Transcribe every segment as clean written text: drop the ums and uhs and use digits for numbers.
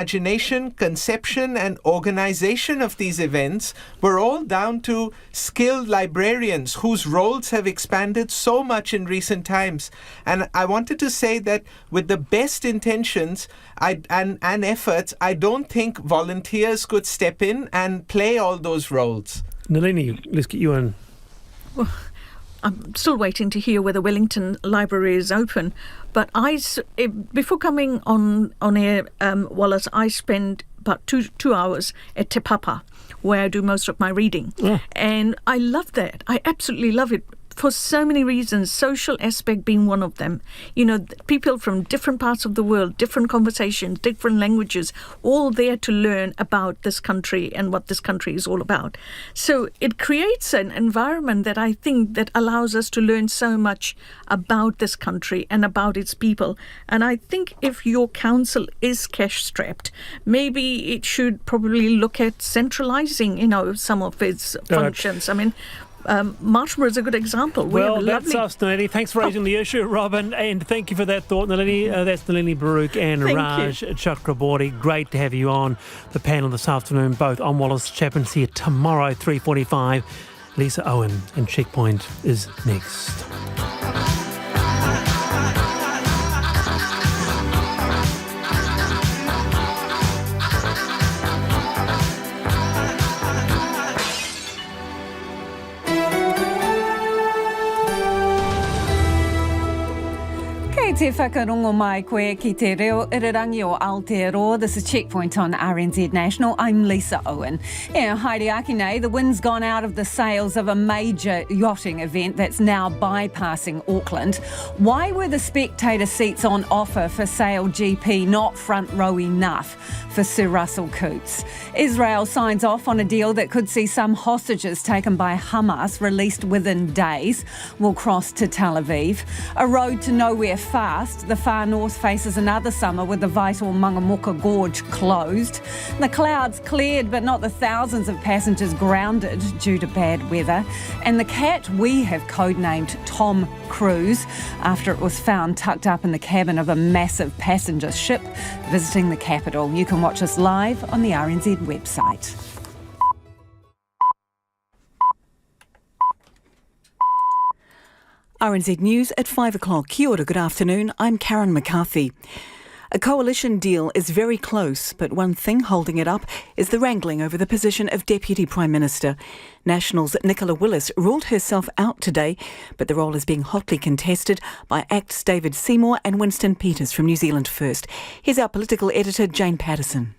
imagination, conception, and organization of these events were all down to skilled librarians whose roles have expanded so much in recent times. And I wanted to say that with the best intentions and efforts, I don't think volunteers could step in and play all those roles. Nalini, let's get you in. Well, I'm still waiting to hear whether Wellington Library is open. But before coming on air, Wallace, I spend about two hours at Te Papa, where I do most of my reading. Yeah. And I love that. I absolutely love it. For so many reasons, social aspect being one of them. You know, people from different parts of the world, different conversations, different languages, all there to learn about this country and what this country is all about. So it creates an environment that I think that allows us to learn so much about this country and about its people. And I think if your council is cash-strapped, maybe it should probably look at centralising, some of its functions. I mean, Marshall is a good example. Well, that's us, Nalini. Thanks for raising the issue, Robin, and thank you for that thought, Nalini. That's Nalini Baruch and Raj Chakraborty. Great to have you on the panel this afternoon, both on Wallace Chapman's here tomorrow, 3:45. Lisa Owen and Checkpoint is next. Te whakarongo mai koe ki te reo irirangi o Aotearoa. This is Checkpoint on RNZ National. I'm Lisa Owen. Yeah, Heidi Akine, the wind's gone out of the sails of a major yachting event that's now bypassing Auckland. Why were the spectator seats on offer for Sail GP not front row enough for Sir Russell Coutts? Israel signs off on a deal that could see some hostages taken by Hamas released within days. Will cross to Tel Aviv. A road to nowhere fast. The far north faces another summer with the vital Mangamuka gorge closed. The clouds cleared, but not the thousands of passengers grounded due to bad weather. And the cat we have codenamed Tom Cruise after it was found tucked up in the cabin of a massive passenger ship visiting the capital. You can watch us live on the RNZ website. RNZ News at 5 o'clock. Kia ora, good afternoon. I'm Karen McCarthy. A coalition deal is very close, but one thing holding it up is the wrangling over the position of Deputy Prime Minister. Nationals' Nicola Willis ruled herself out today, but the role is being hotly contested by ACT's David Seymour and Winston Peters from New Zealand First. Here's our political editor, Jane Patterson.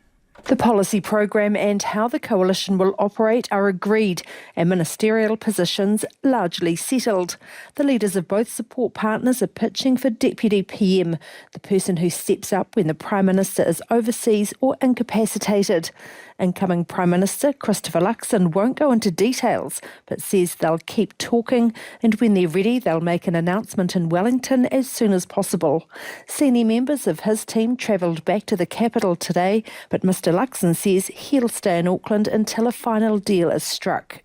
The policy program and how the coalition will operate are agreed and ministerial positions largely settled. The leaders of both support partners are pitching for Deputy PM, the person who steps up when the Prime Minister is overseas or incapacitated. Incoming Prime Minister Christopher Luxon won't go into details, but says they'll keep talking and when they're ready they'll make an announcement in Wellington as soon as possible. Senior members of his team travelled back to the capital today, but Mr Luxon says he'll stay in Auckland until a final deal is struck.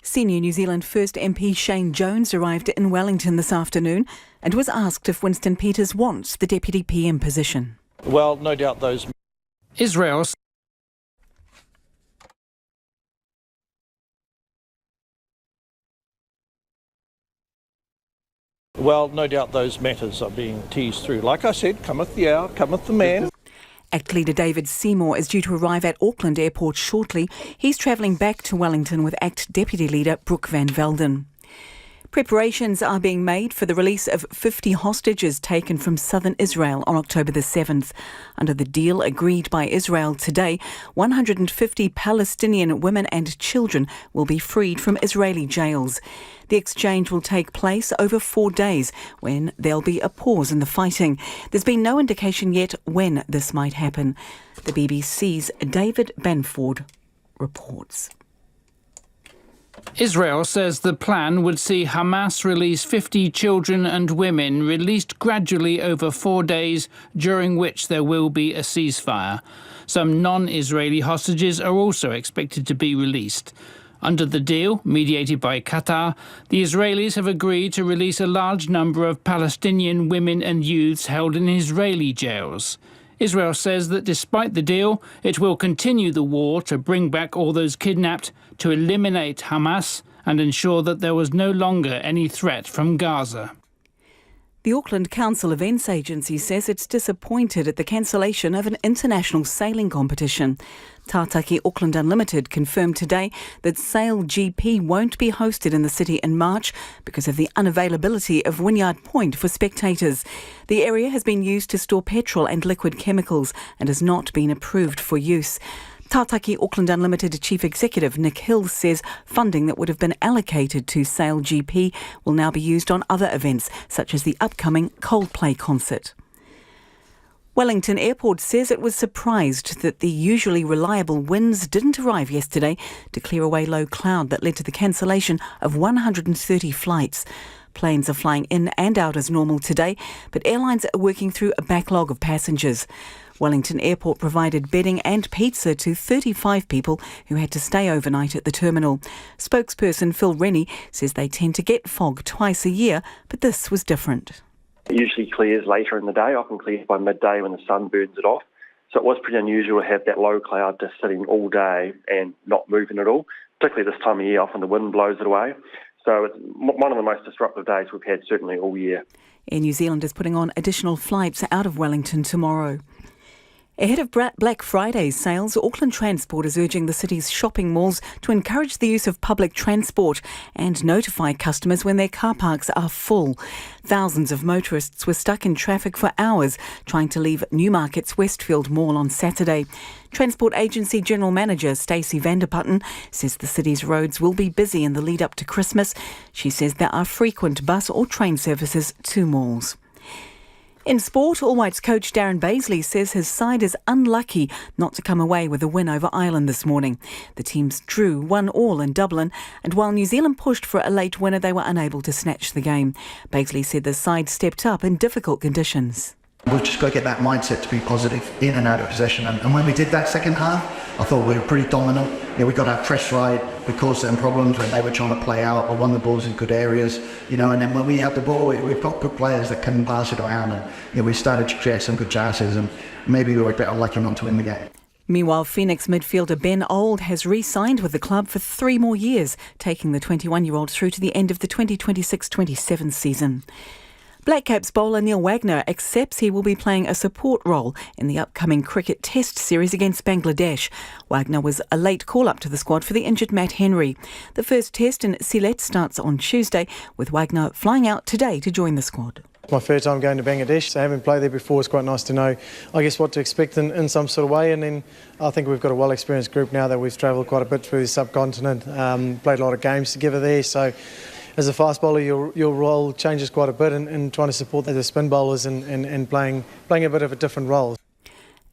Senior New Zealand First MP Shane Jones arrived in Wellington this afternoon and was asked if Winston Peters wants the Deputy PM position. Well, no doubt those... Israel... Well, no doubt those matters are being teased through. Like I said, cometh the hour, cometh the man. ACT leader David Seymour is due to arrive at Auckland Airport shortly. He's travelling back to Wellington with ACT Deputy Leader Brooke van Velden. Preparations are being made for the release of 50 hostages taken from southern Israel on October the 7th. Under the deal agreed by Israel today, 150 Palestinian women and children will be freed from Israeli jails. The exchange will take place over 4 days when there'll be a pause in the fighting. There's been no indication yet when this might happen. The BBC's David Banford reports. Israel says the plan would see Hamas release 50 children and women released gradually over 4 days, during which there will be a ceasefire. Some non-Israeli hostages are also expected to be released. Under the deal, mediated by Qatar, the Israelis have agreed to release a large number of Palestinian women and youths held in Israeli jails. Israel says that despite the deal, it will continue the war to bring back all those kidnapped, to eliminate Hamas and ensure that there was no longer any threat from Gaza. The Auckland Council Events Agency says it's disappointed at the cancellation of an international sailing competition. Tātaki Auckland Unlimited confirmed today that Sail GP won't be hosted in the city in March because of the unavailability of Wynyard Point for spectators. The area has been used to store petrol and liquid chemicals and has not been approved for use. Tātaki Auckland Unlimited Chief Executive Nick Hill says funding that would have been allocated to Sail GP will now be used on other events, such as the upcoming Coldplay concert. Wellington Airport says it was surprised that the usually reliable winds didn't arrive yesterday to clear away low cloud that led to the cancellation of 130 flights. Planes are flying in and out as normal today, but airlines are working through a backlog of passengers. Wellington Airport provided bedding and pizza to 35 people who had to stay overnight at the terminal. Spokesperson Phil Rennie says they tend to get fog twice a year, but this was different. It usually clears later in the day, often clears by midday when the sun burns it off. So it was pretty unusual to have that low cloud just sitting all day and not moving at all, particularly this time of year. Often the wind blows it away. So it's one of the most disruptive days we've had certainly all year. Air New Zealand is putting on additional flights out of Wellington tomorrow. Ahead of Black Friday sales, Auckland Transport is urging the city's shopping malls to encourage the use of public transport and notify customers when their car parks are full. Thousands of motorists were stuck in traffic for hours trying to leave Newmarket's Westfield Mall on Saturday. Transport Agency General Manager Stacey Vanderputten says the city's roads will be busy in the lead up to Christmas. She says there are frequent bus or train services to malls. In sport, All Whites coach Darren Baisley says his side is unlucky not to come away with a win over Ireland this morning. The teams drew 1-1 in Dublin, and while New Zealand pushed for a late winner, they were unable to snatch the game. Baisley said the side stepped up in difficult conditions. We've just got to get that mindset to be positive in and out of possession. And when we did that second half, I thought we were pretty dominant. Yeah, we got our press right. We caused them problems when they were trying to play out or won the balls in good areas. And then when we have the ball, we've got good players that can pass it around. And we started to create some good chances, and maybe we were a bit unlucky not to win the game. Meanwhile, Phoenix midfielder Ben Old has re-signed with the club for 3 more years, taking the 21-year-old through to the end of the 2026-27 season. Black Caps bowler Neil Wagner accepts he will be playing a support role in the upcoming cricket test series against Bangladesh. Wagner was a late call-up to the squad for the injured Matt Henry. The first test in Sylhet starts on Tuesday, with Wagner flying out today to join the squad. My first time going to Bangladesh, so I haven't played there before. It's quite nice to know, I guess, what to expect in some sort of way. And then I think we've got a well-experienced group now that we've travelled quite a bit through the subcontinent, played a lot of games together there. So as a fast bowler, your role changes quite a bit in trying to support the spin bowlers and playing a bit of a different role.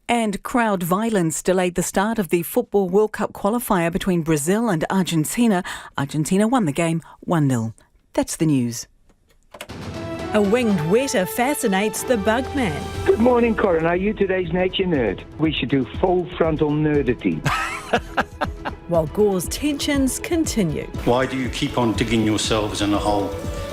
And crowd violence delayed the start of the Football World Cup qualifier between Brazil and Argentina. Argentina won the game 1-0. That's the news. A winged wetter fascinates the bug man. Good morning, Corin. Are you today's nature nerd? We should do full frontal nerdity. While Gore's tensions continue. Why do you keep on digging yourselves in a hole?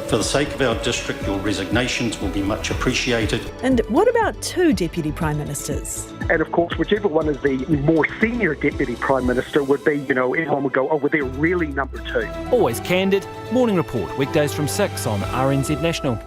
For the sake of our district, your resignations will be much appreciated. And what about 2 Deputy Prime Ministers? And of course, whichever one is the more senior Deputy Prime Minister would be, everyone would go, oh, well, they're really number 2. Always candid. Morning Report, weekdays from 6 on RNZ National.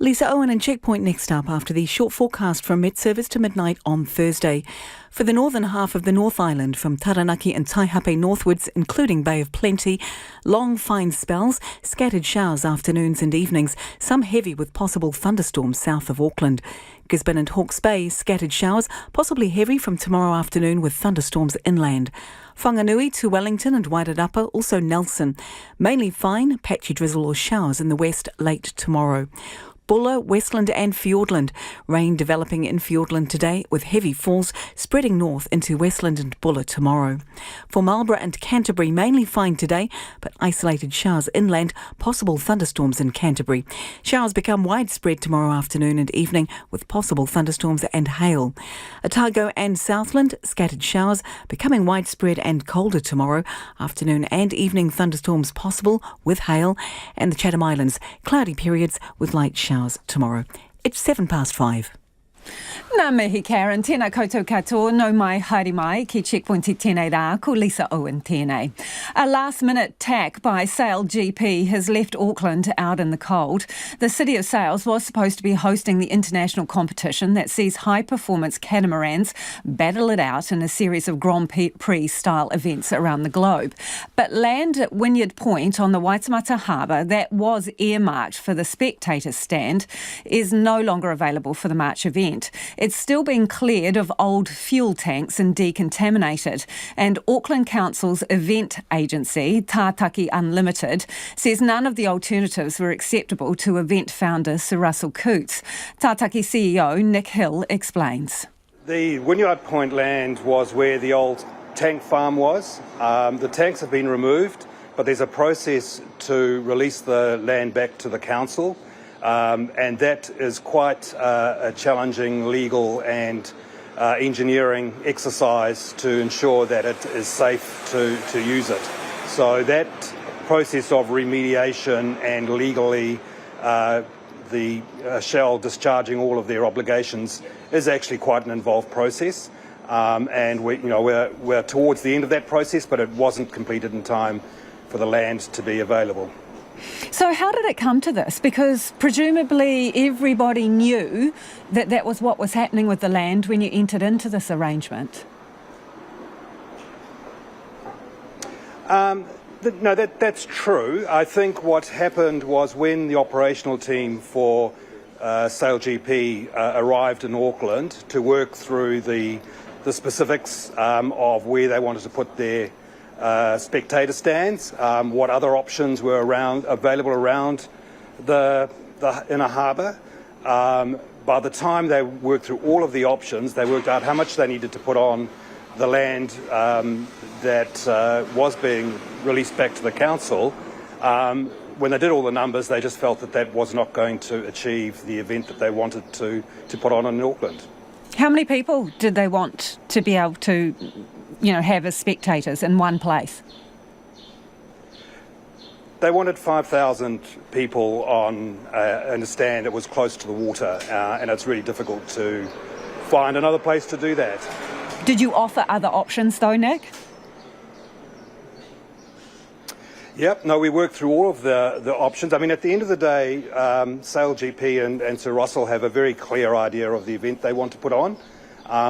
Lisa Owen and Checkpoint next up after the short forecast from mid-service to midnight on Thursday. For the northern half of the North Island, from Taranaki and Taihape northwards, including Bay of Plenty, long fine spells, scattered showers afternoons and evenings, some heavy with possible thunderstorms south of Auckland. Gisborne and Hawke's Bay, scattered showers, possibly heavy from tomorrow afternoon with thunderstorms inland. Whanganui to Wellington and Wairarapa, also Nelson. Mainly fine, patchy drizzle or showers in the west late tomorrow. Buller, Westland and Fiordland. Rain developing in Fiordland today with heavy falls spreading north into Westland and Buller tomorrow. For Marlborough and Canterbury, mainly fine today, but isolated showers inland, possible thunderstorms in Canterbury. Showers become widespread tomorrow afternoon and evening with possible thunderstorms and hail. Otago and Southland, scattered showers, becoming widespread and colder tomorrow. Afternoon and evening thunderstorms possible with hail. And the Chatham Islands, cloudy periods with light showers tomorrow. It's 5:07. Nā mihi Karen, tēnā koutou katoa, no mai haere mai, ki Checkpoint I tēnei rā, ko Lisa Owen tēnei. A last-minute tack by Sale GP has left Auckland out in the cold. The City of Sales was supposed to be hosting the international competition that sees high-performance catamarans battle it out in a series of Grand Prix-style events around the globe. But land at Wynyard Point on the Waitemata Harbour that was earmarked for the spectator stand is no longer available for the March event. It's still being cleared of old fuel tanks and decontaminated. And Auckland Council's event agency, Tātaki Unlimited, says none of the alternatives were acceptable to event founder Sir Russell Cootes. Tātaki CEO Nick Hill explains. The Wynyard Point land was where the old tank farm was. The tanks have been removed, but there's a process to release the land back to the council. And that is quite a challenging legal and engineering exercise to ensure that it is safe to use it. So that process of remediation and legally the Shell discharging all of their obligations is actually quite an involved process. And we're towards the end of that process, but it wasn't completed in time for the land to be available. So how did it come to this? Because presumably everybody knew that that was what was happening with the land when you entered into this arrangement. No, that's true. I think what happened was when the operational team for Sale GP arrived in Auckland to work through the specifics of where they wanted to put their spectator stands, what other options were available around the inner harbour. By the time they worked through all of the options, they worked out how much they needed to put on the land that was being released back to the council. When they did all the numbers, they just felt that that was not going to achieve the event that they wanted to put on in Auckland. How many people did they want to be able to have as spectators in one place? They wanted 5,000 people on a stand that was close to the water, and it's really difficult to find another place to do that. Did you offer other options though, Nick? Yep, no, we worked through all of the options. I mean, at the end of the day, Sale GP and Sir Russell have a very clear idea of the event they want to put on.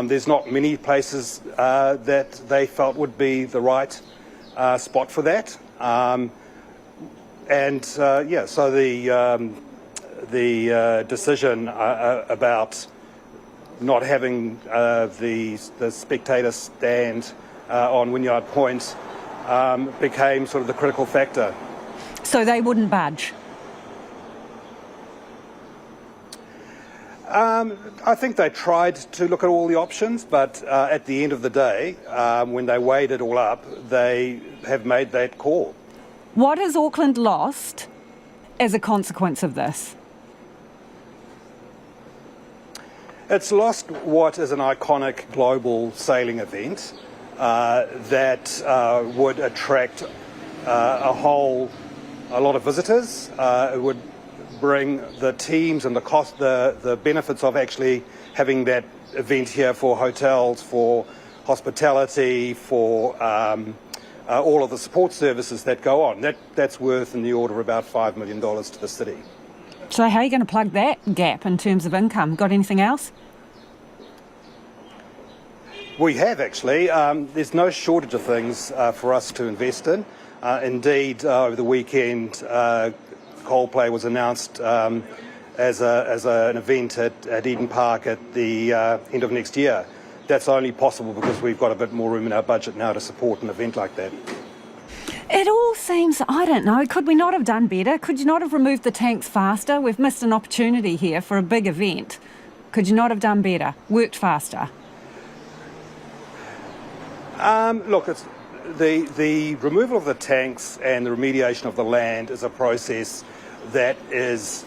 There's not many places that they felt would be the right spot for that. So the decision about not having the spectator stand on Wynyard Point became sort of the critical factor. So they wouldn't budge? I think they tried to look at all the options, but at the end of the day, when they weighed it all up, they have made that call. What has Auckland lost as a consequence of this? It's lost what is an iconic global sailing event that would attract a lot of visitors. It would bring the teams and the benefits of actually having that event here for hotels, for hospitality, for all of the support services that go on. That's worth in the order of about $5 million to the city. So how are you going to plug that gap in terms of income? Got anything else? We have actually. There's no shortage of things for us to invest in. Indeed, over the weekend, Coldplay was announced as an event at Eden Park at the end of next year. That's only possible because we've got a bit more room in our budget now to support an event like that. It all seems, I don't know, could we not have done better? Could you not have removed the tanks faster? We've missed an opportunity here for a big event. Could you not have done better, worked faster? Look, it's the removal of the tanks and the remediation of the land is a process that is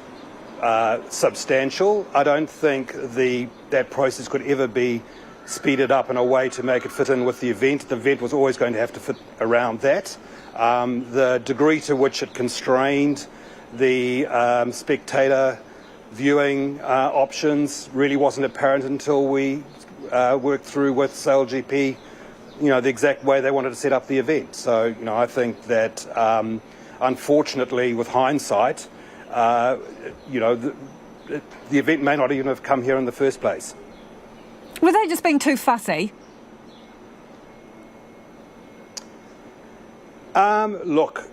substantial. I don't think that process could ever be speeded up in a way to make it fit in with the event. The event was always going to have to fit around that. The degree to which it constrained the spectator viewing options really wasn't apparent until we worked through with SailGP, the exact way they wanted to set up the event. So, I think that unfortunately, with hindsight, the event may not even have come here in the first place. Were they just being too fussy? Look,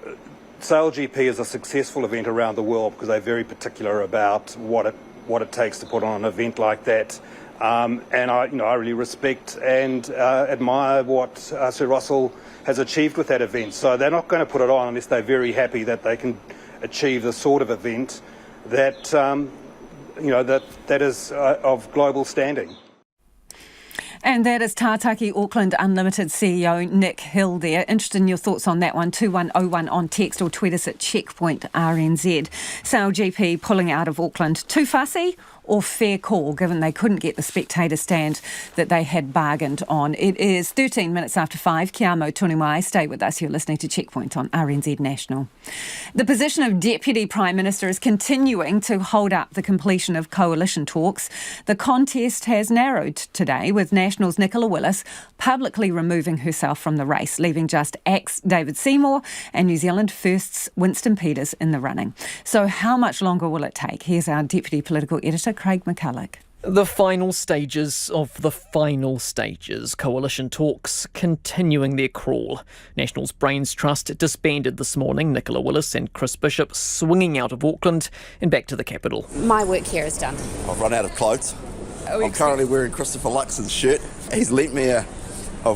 SailGP is a successful event around the world because they're very particular about what it takes to put on an event like that. And I really respect and admire what Sir Russell has achieved with that event. So they're not going to put it on unless they're very happy that they can achieve the sort of event that that is of global standing. And that is Tātaki Auckland Unlimited CEO Nick Hill there. Interested in your thoughts on that one. 2101 on text or tweet us at Checkpoint RNZ. SailGP pulling out of Auckland. Too fussy or fair call, given they couldn't get the spectator stand that they had bargained on? It is 13 minutes after 5. Kia mau tonu mai. Stay with us. You're listening to Checkpoint on RNZ National. The position of Deputy Prime Minister is continuing to hold up the completion of coalition talks. The contest has narrowed today, with National's Nicola Willis publicly removing herself from the race, leaving just ex-David Seymour and New Zealand First's Winston Peters in the running. So how much longer will it take? Here's our Deputy Political Editor, Craig McCulloch. The final stages of the final stages. Coalition talks continuing their crawl. National's Brains Trust disbanded this morning. Nicola Willis and Chris Bishop swinging out of Auckland and back to the capital. My work here is done. I've run out of clothes. I'm currently wearing Christopher Luxon's shirt. He's lent me a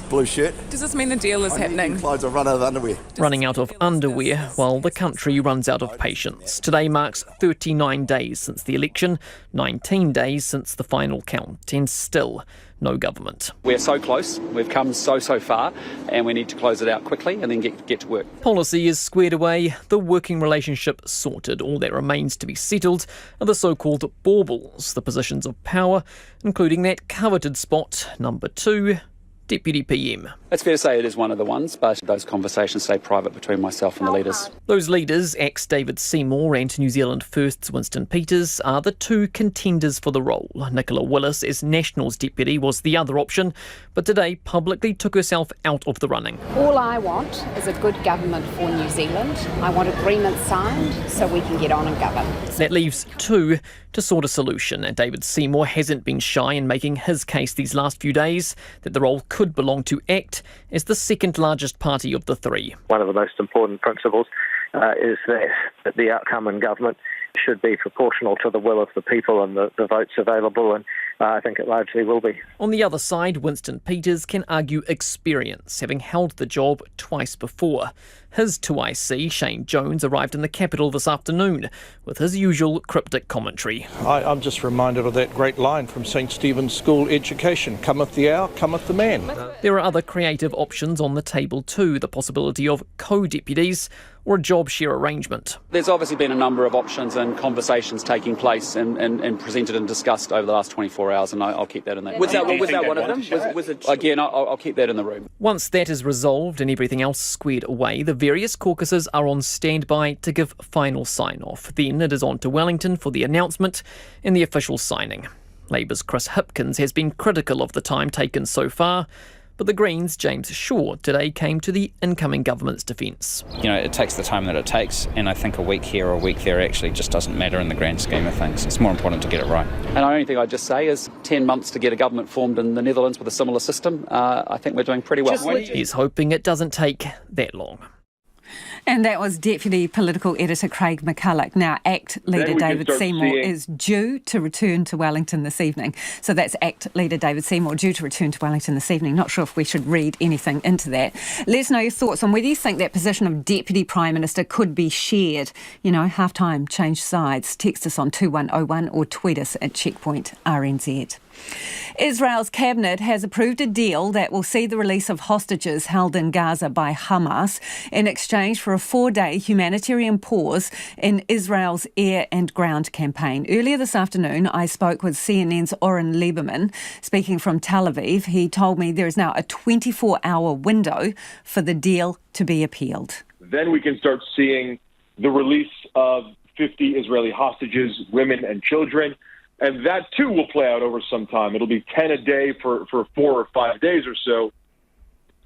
blue shirt. Does this mean the deal is happening? Clothes, I've run out of underwear. Running out of underwear while the country runs out of patience. Today marks 39 days since the election, 19 days since the final count, and still no government. We're so close, we've come so far, and we need to close it out quickly and then get to work. Policy is squared away, the working relationship sorted. All that remains to be settled are the so-called baubles, the positions of power, including that coveted spot, number 2, Deputy PM. It's fair to say it is one of the ones, but those conversations stay private between myself and the leaders. Those leaders, ex-David Seymour and New Zealand First's Winston Peters, are the two contenders for the role. Nicola Willis, as National's deputy, was the other option, but today publicly took herself out of the running. All I want is a good government for New Zealand. I want agreements signed so we can get on and govern. That leaves two to sort a solution, and David Seymour hasn't been shy in making his case these last few days that the role could belong to ACT as the second largest party of the three. One of the most important principles is that the outcome in government should be proportional to the will of the people and the votes available, and I think it largely will be. On the other side, Winston Peters can argue experience, having held the job twice before. His 2IC, Shane Jones, arrived in the capital this afternoon with his usual cryptic commentary. I'm just reminded of that great line from St Stephen's School Education, cometh the hour, cometh the man. There are other creative options on the table too, the possibility of co-deputies or a job share arrangement. There's obviously been a number of options and conversations taking place and presented and discussed over the last 24 hours, and I'll keep that in there. Was that one of them? Again, I'll keep that in the room. Once that is resolved and everything else squared away, the various caucuses are on standby to give final sign-off. Then it is on to Wellington for the announcement and the official signing. Labour's Chris Hipkins has been critical of the time taken so far, but the Greens' James Shaw today came to the incoming government's defence. It takes the time that it takes, and I think a week here or a week there actually just doesn't matter in the grand scheme of things. It's more important to get it right. And the only thing I'd just say is 10 months to get a government formed in the Netherlands with a similar system. I think we're doing pretty well. He's hoping it doesn't take that long. And that was Deputy Political Editor Craig McCulloch. Now, ACT leader David Seymour is due to return to Wellington this evening. So that's ACT leader David Seymour due to return to Wellington this evening. Not sure if we should read anything into that. Let us know your thoughts on whether you think that position of Deputy Prime Minister could be shared. Half-time, change sides. Text us on 2101 or tweet us at Checkpoint RNZ. Israel's cabinet has approved a deal that will see the release of hostages held in Gaza by Hamas in exchange for a 4-day humanitarian pause in Israel's air and ground campaign. Earlier this afternoon, I spoke with CNN's Oren Lieberman. Speaking from Tel Aviv, he told me there is now a 24-hour window for the deal to be appealed. Then we can start seeing the release of 50 Israeli hostages, women and children. And that, too, will play out over some time. It'll be 10 a day for 4 or 5 days or so.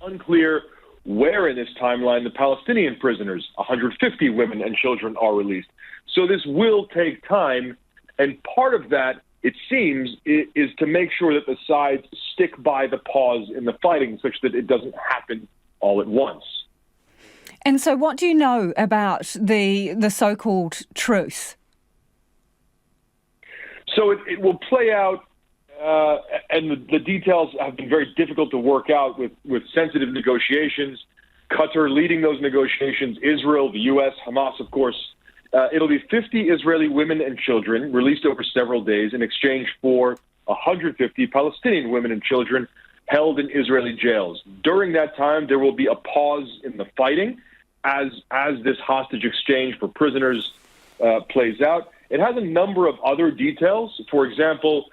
Unclear where in this timeline the Palestinian prisoners, 150 women and children, are released. So this will take time. And part of that, it seems, is to make sure that the sides stick by the pause in the fighting such that it doesn't happen all at once. And so what do you know about the so-called truce? So it will play out, and the details have been very difficult to work out with sensitive negotiations. Qatar leading those negotiations, Israel, the U.S., Hamas, of course. It'll be 50 Israeli women and children released over several days in exchange for 150 Palestinian women and children held in Israeli jails. During that time, there will be a pause in the fighting as this hostage exchange for prisoners plays out. It has a number of other details. For example,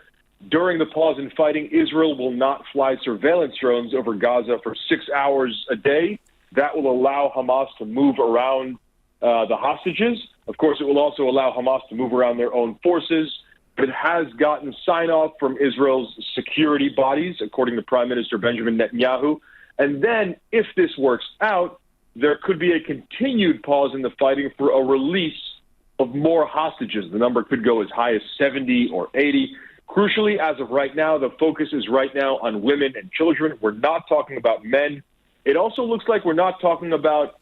during the pause in fighting, Israel will not fly surveillance drones over Gaza for 6 hours a day. That will allow Hamas to move around the hostages. Of course, it will also allow Hamas to move around their own forces. It has gotten sign-off from Israel's security bodies, according to Prime Minister Benjamin Netanyahu. And then, if this works out, there could be a continued pause in the fighting for a release of more hostages. The number could go as high as 70 or 80. Crucially, as of right now, the focus is right now on women and children. We're not talking about men. It also looks like we're not talking about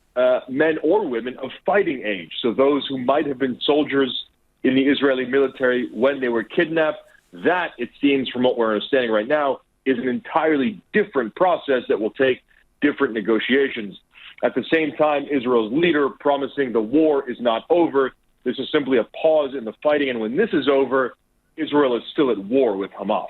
men or women of fighting age. So those who might have been soldiers in the Israeli military when they were kidnapped, that, it seems from what we're understanding right now, is an entirely different process that will take different negotiations. At the same time, Israel's leader promising the war is not over. This is simply a pause in the fighting. And when this is over, Israel is still at war with Hamas.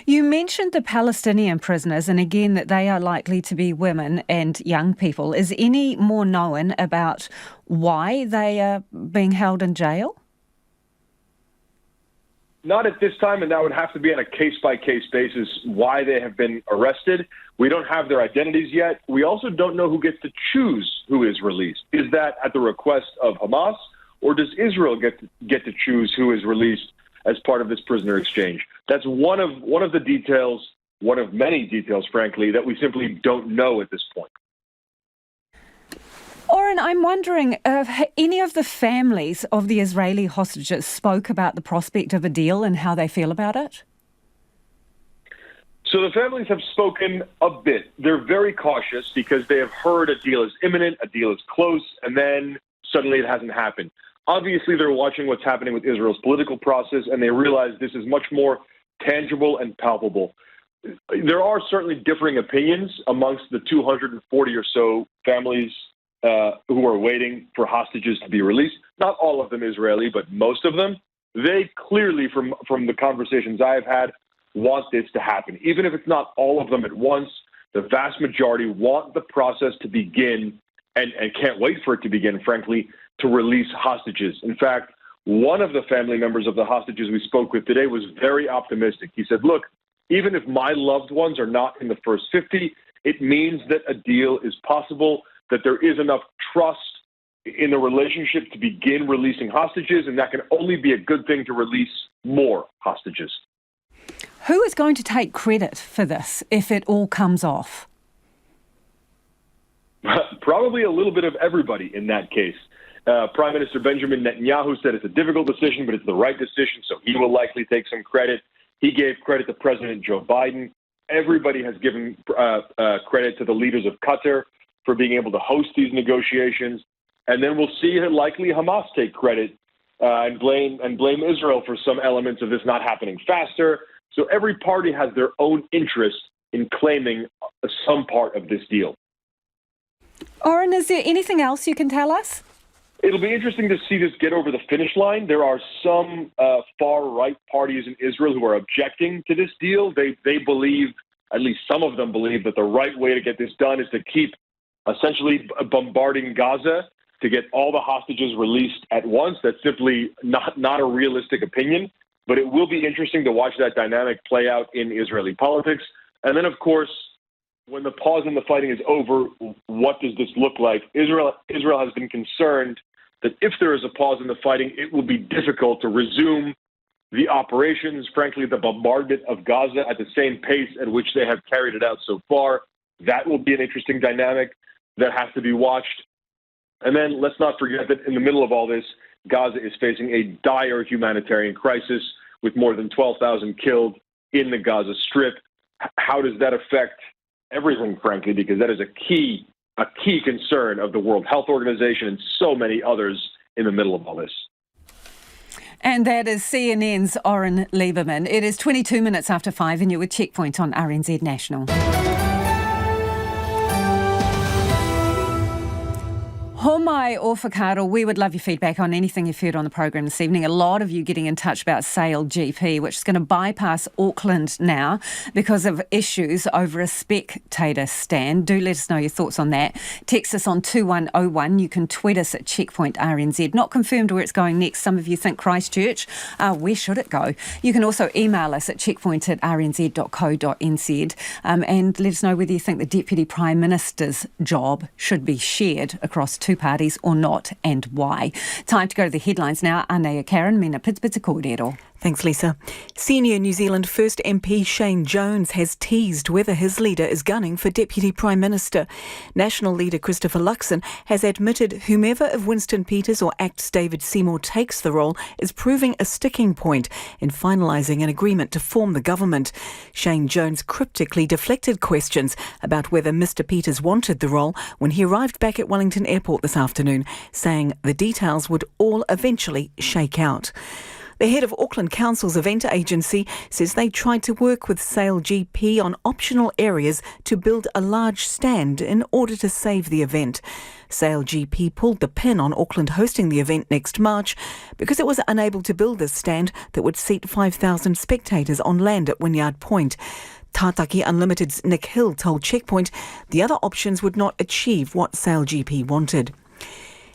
You mentioned the Palestinian prisoners, and again that they are likely to be women and young people. Is any more known about why they are being held in jail? Not at this time, and that would have to be on a case-by-case basis why they have been arrested. We don't have their identities yet. We also don't know who gets to choose who is released. Is that at the request of Hamas, or does Israel get to choose who is released as part of this prisoner exchange? That's one of the details, one of many details, frankly, that we simply don't know at this point. Oren, I'm wondering if any of the families of the Israeli hostages spoke about the prospect of a deal and how they feel about it? So the families have spoken a bit. They're very cautious because they have heard a deal is imminent, a deal is close, and then suddenly it hasn't happened. Obviously, they're watching what's happening with Israel's political process, and they realize this is much more tangible and palpable. There are certainly differing opinions amongst the 240 or so families who are waiting for hostages to be released. Not all of them Israeli, but most of them. They clearly, from the conversations I have had, want this to happen. Even if it's not all of them at once, the vast majority want the process to begin and can't wait for it to begin, frankly, to release hostages. In fact, one of the family members of the hostages we spoke with today was very optimistic. He said, look, even if my loved ones are not in the first 50, it means that a deal is possible, that there is enough trust in the relationship to begin releasing hostages, and that can only be a good thing to release more hostages. Who is going to take credit for this if it all comes off? Probably a little bit of everybody in that case. Prime Minister Benjamin Netanyahu said it's a difficult decision, but it's the right decision, so he will likely take some credit. He gave credit to President Joe Biden. Everybody has given credit to the leaders of Qatar for being able to host these negotiations. And then we'll see likely Hamas take credit and blame Israel for some elements of this not happening faster. So every party has their own interest in claiming some part of this deal. Oren, is there anything else you can tell us? It'll be interesting to see this get over the finish line. There are some far-right parties in Israel who are objecting to this deal. They believe, at least some of them believe, that the right way to get this done is to keep essentially bombarding Gaza to get all the hostages released at once. That's simply not a realistic opinion. But it will be interesting to watch that dynamic play out in Israeli politics. And then, of course, when the pause in the fighting is over, what does this look like? Israel has been concerned that if there is a pause in the fighting, it will be difficult to resume the operations, frankly, the bombardment of Gaza at the same pace at which they have carried it out so far. That will be an interesting dynamic that has to be watched. And then let's not forget that in the middle of all this, Gaza is facing a dire humanitarian crisis with more than 12,000 killed in the Gaza Strip. How does that affect everything, frankly, because that is a key concern of the World Health Organization and so many others in the middle of all this. And that is CNN's Oren Lieberman. It is 22 minutes after 5 and you're with Checkpoint on RNZ National. Homai or Whakaaro, we would love your feedback on anything you've heard on the program this evening. A lot of you getting in touch about Sail GP, which is going to bypass Auckland now because of issues over a spectator stand. Do let us know your thoughts on that. Text us on 2101. You can tweet us at Checkpoint RNZ. Not confirmed where it's going next. Some of you think Christchurch. Where should it go? You can also email us at checkpoint@rnz.co.nz and let us know whether you think the Deputy Prime Minister's job should be shared across two parties or not, and why. Time to go to the headlines now. Anea Karen, Mena Pitspitsa Kōrero. Thanks, Lisa. Senior New Zealand First MP Shane Jones has teased whether his leader is gunning for Deputy Prime Minister. National leader Christopher Luxon has admitted whomever of Winston Peters or Act's David Seymour takes the role is proving a sticking point in finalising an agreement to form the government. Shane Jones cryptically deflected questions about whether Mr Peters wanted the role when he arrived back at Wellington Airport this afternoon, saying the details would all eventually shake out. The head of Auckland Council's event agency says they tried to work with Sail GP on optional areas to build a large stand in order to save the event. Sail GP pulled the pin on Auckland hosting the event next March because it was unable to build a stand that would seat 5,000 spectators on land at Wynyard Point. Tātaki Unlimited's Nick Hill told Checkpoint the other options would not achieve what Sail GP wanted.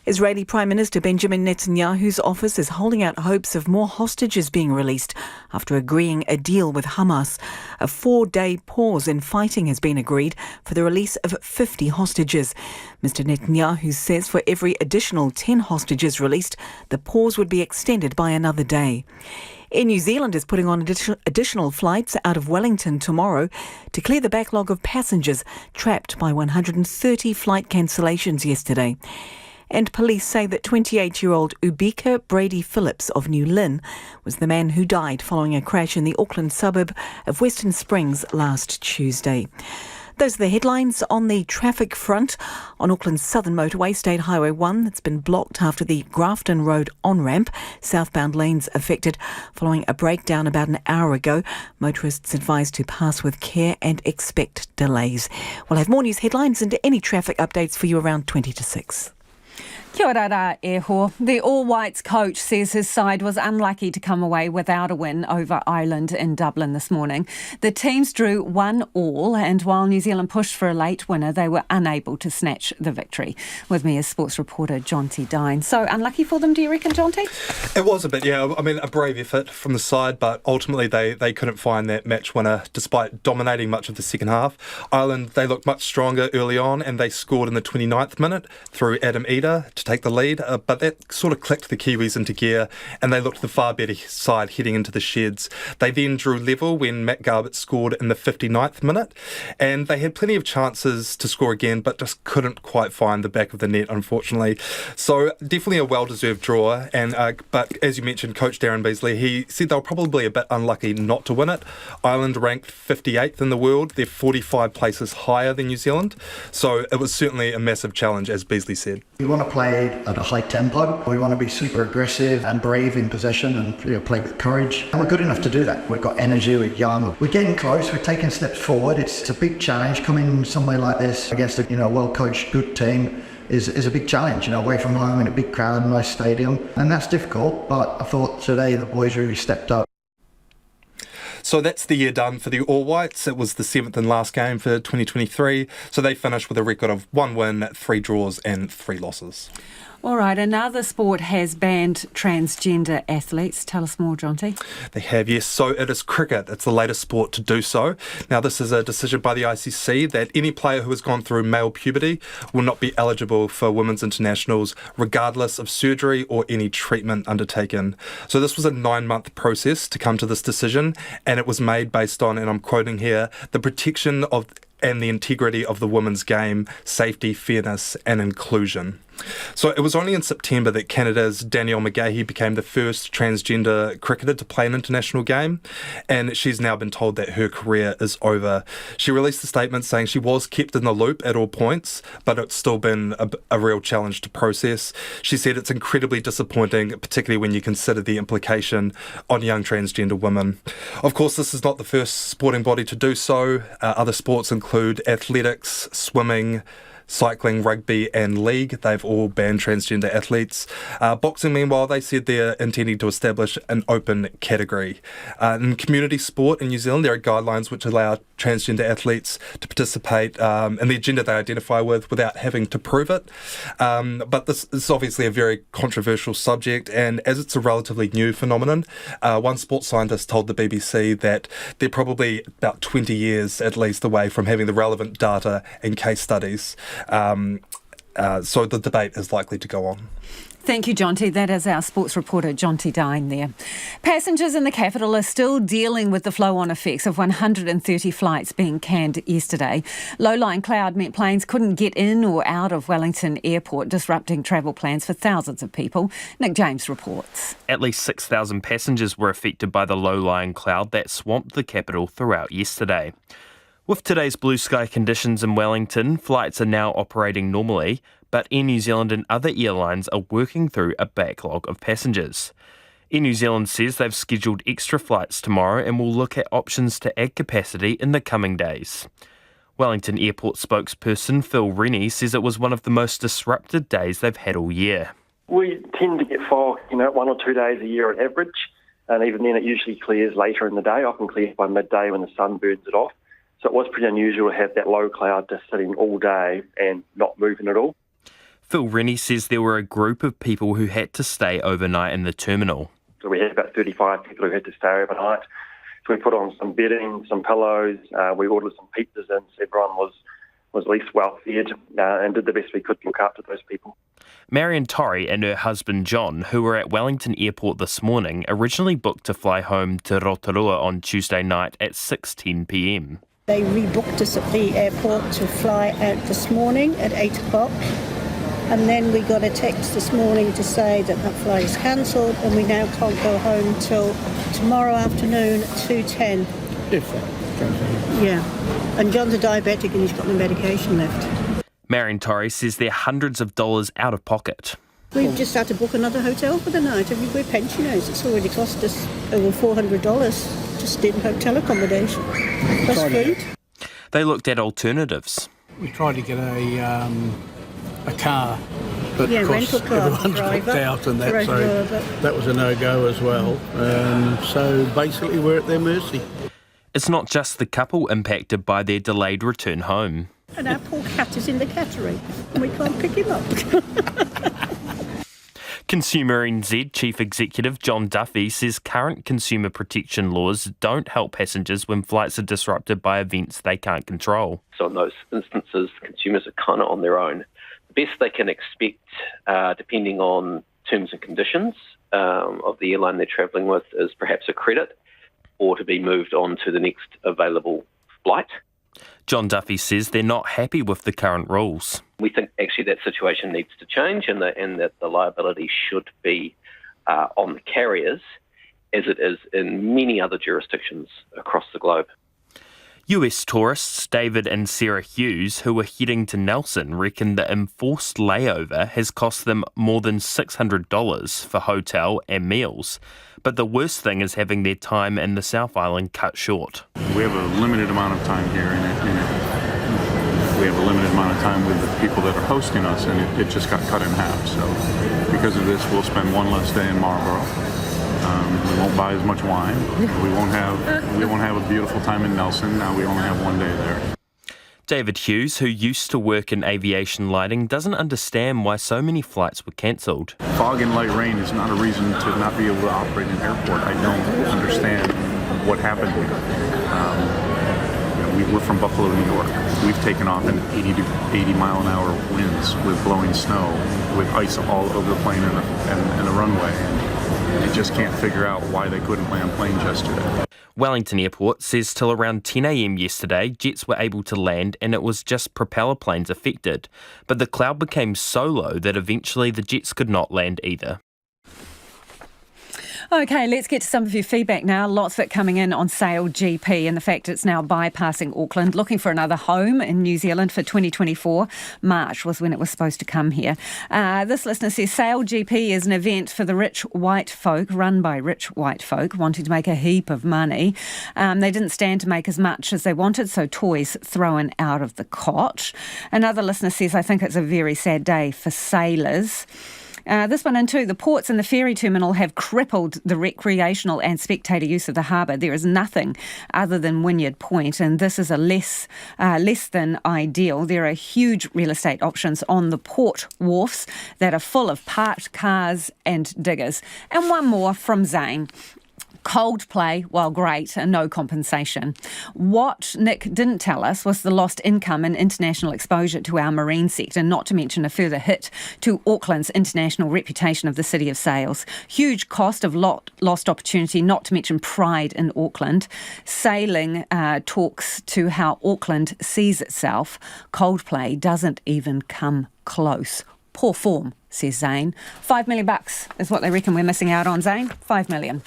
Israeli Prime Minister Benjamin Netanyahu's office is holding out hopes of more hostages being released after agreeing a deal with Hamas. A 4-day pause in fighting has been agreed for the release of 50 hostages. Mr Netanyahu says for every additional 10 hostages released, the pause would be extended by another day. Air New Zealand is putting on additional flights out of Wellington tomorrow to clear the backlog of passengers trapped by 130 flight cancellations yesterday. And police say that 28-year-old Ubika Brady Phillips of New Lynn was the man who died following a crash in the Auckland suburb of Western Springs last Tuesday. Those are the headlines. On the traffic front, on Auckland's southern motorway, State Highway 1, it's been blocked after the Grafton Road on-ramp. Southbound lanes affected following a breakdown about an hour ago. Motorists advised to pass with care and expect delays. We'll have more news headlines and any traffic updates for you around 20 to 6. Kia ora rā e ho. The All Whites coach says his side was unlucky to come away without a win over Ireland in Dublin this morning. The teams drew 1-1 and while New Zealand pushed for a late winner, they were unable to snatch the victory. With me is sports reporter Jonty Dine. So unlucky for them, do you reckon, Jonty? It was a bit, yeah. I mean, a brave effort from the side, but ultimately they couldn't find that match winner despite dominating much of the second half. Ireland, they looked much stronger early on and they scored in the 29th minute through Adam Eder to take the lead, but that sort of clicked the Kiwis into gear and they looked the far better side heading into the sheds. They then drew level when Matt Garbutt scored in the 59th minute and they had plenty of chances to score again but just couldn't quite find the back of the net, unfortunately. So definitely a well-deserved draw, and but as you mentioned, Coach Darren Beasley, he said they were probably a bit unlucky not to win it. Ireland ranked 58th in the world. They're 45 places higher than New Zealand, so it was certainly a massive challenge, as Beasley said. We want to play at a high tempo. We want to be super aggressive and brave in possession and play with courage. And we're good enough to do that. We've got energy, we're young. We're getting close, we're taking steps forward. It's a big challenge coming somewhere like this against a well-coached, good team is a big challenge, away from home in a big crowd, nice stadium. And that's difficult, but I thought today the boys really stepped up. So that's the year done for the All Whites. It was the 7th and last game for 2023. So they finished with a record of 1 win, 3 draws and 3 losses. All right, another sport has banned transgender athletes. Tell us more, Jonty. They have, yes. So it is cricket. It's the latest sport to do so. Now, this is a decision by the ICC that any player who has gone through male puberty will not be eligible for women's internationals, regardless of surgery or any treatment undertaken. So this was a 9-month process to come to this decision, and it was made based on, and I'm quoting here, the protection of and the integrity of the women's game, safety, fairness and inclusion. So it was only in September that Canada's Danielle McGahey became the first transgender cricketer to play an international game, and she's now been told that her career is over. She released a statement saying she was kept in the loop at all points, but it's still been a real challenge to process. She said it's incredibly disappointing, particularly when you consider the implication on young transgender women. Of course, this is not the first sporting body to do so. Other sports include athletics, swimming, cycling, rugby and league. They've all banned transgender athletes. Boxing, meanwhile, they said they're intending to establish an open category. In community sport in New Zealand, there are guidelines which allow transgender athletes to participate in the gender they identify with without having to prove it. But this is obviously a very controversial subject, and as it's a relatively new phenomenon, one sports scientist told the BBC that they're probably about 20 years at least away from having the relevant data and case studies. So the debate is likely to go on. Thank you, Jonty. That is our sports reporter, Jonty Dine there. Passengers in the capital are still dealing with the flow-on effects of 130 flights being canned yesterday. Lowline cloud meant planes couldn't get in or out of Wellington Airport, disrupting travel plans for thousands of people. Nick James reports. At least 6,000 passengers were affected by the low-lying cloud that swamped the capital throughout yesterday. With today's blue sky conditions in Wellington, flights are now operating normally, but Air New Zealand and other airlines are working through a backlog of passengers. Air New Zealand says they've scheduled extra flights tomorrow and will look at options to add capacity in the coming days. Wellington Airport spokesperson Phil Rennie says it was one of the most disrupted days they've had all year. We tend to get fog, 1 or 2 days a year on average, and even then it usually clears later in the day, often clears by midday when the sun burns it off. So it was pretty unusual to have that low cloud just sitting all day and not moving at all. Phil Rennie says there were a group of people who had to stay overnight in the terminal. So we had about 35 people who had to stay overnight. So we put on some bedding, some pillows, we ordered some pizzas in, so everyone was at least well fed and did the best we could to look after those people. Marion Torrey and her husband John, who were at Wellington Airport this morning, originally booked to fly home to Rotorua on Tuesday night at 6:10 p.m. They rebooked us at the airport to fly out this morning at 8 o'clock. And then we got a text this morning to say that that flight is cancelled and we now can't go home till tomorrow afternoon at 2:10. If that comes in. Yeah. And John's a diabetic and he's got no medication left. Marion Torrey says they're hundreds of dollars out of pocket. We've just had to book another hotel for the night. We're pensioners. It's already cost us over $400 just in hotel accommodation. Plus food. They looked at alternatives. We tried to get a car, but yeah, of course rental car, everyone's booked out and that, so but that was a no-go as well. So basically we're at their mercy. It's not just the couple impacted by their delayed return home. And our poor cat is in the cattery and we can't pick him up. Consumer NZ Chief Executive John Duffy says current consumer protection laws don't help passengers when flights are disrupted by events they can't control. So in those instances, consumers are kind of on their own. The best they can expect, depending on terms and conditions of the airline they're travelling with, is perhaps a credit or to be moved on to the next available flight. John Duffy says they're not happy with the current rules. We think actually that situation needs to change and that the liability should be on the carriers as it is in many other jurisdictions across the globe. US tourists David and Sarah Hughes, who were heading to Nelson, reckon the enforced layover has cost them more than $600 for hotel and meals. But the worst thing is having their time in the South Island cut short. We have a limited amount of time here, and we have a limited amount of time with the people that are hosting us, and it just got cut in half. So because of this, we'll spend one less day in Marlborough. We won't buy as much wine. We won't have a beautiful time in Nelson. Now we only have one day there. David Hughes, who used to work in aviation lighting, doesn't understand why so many flights were cancelled. Fog and light rain is not a reason to not be able to operate an airport. I don't understand what happened here. We're from Buffalo, New York. We've taken off in 80 to 80 mile an hour winds with blowing snow, with ice all over the plane and the runway. And I just can't figure out why they couldn't land planes yesterday. Wellington Airport says till around 10 a.m. yesterday, jets were able to land and it was just propeller planes affected. But the cloud became so low that eventually the jets could not land either. OK, let's get to some of your feedback now. Lots of it coming in on Sail GP and the fact it's now bypassing Auckland, looking for another home in New Zealand for 2024. March was when it was supposed to come here. This listener says Sail GP is an event for the rich white folk, run by rich white folk wanting to make a heap of money. They didn't stand to make as much as they wanted, so toys thrown out of the cot. Another listener says, I think it's a very sad day for sailors. This one in too. The ports and the ferry terminal have crippled the recreational and spectator use of the harbour. There is nothing other than Wynyard Point, and this is a less than ideal. There are huge real estate options on the port wharfs that are full of parked cars and diggers. And one more from Zane. Coldplay, while great, and no compensation. What Nick didn't tell us was the lost income and international exposure to our marine sector, not to mention a further hit to Auckland's international reputation of the city of sails. Huge cost of lost opportunity, not to mention pride in Auckland. Sailing talks to how Auckland sees itself. Coldplay doesn't even come close. Poor form, says Zane. $5 million is what they reckon we're missing out on, Zane. $5 million.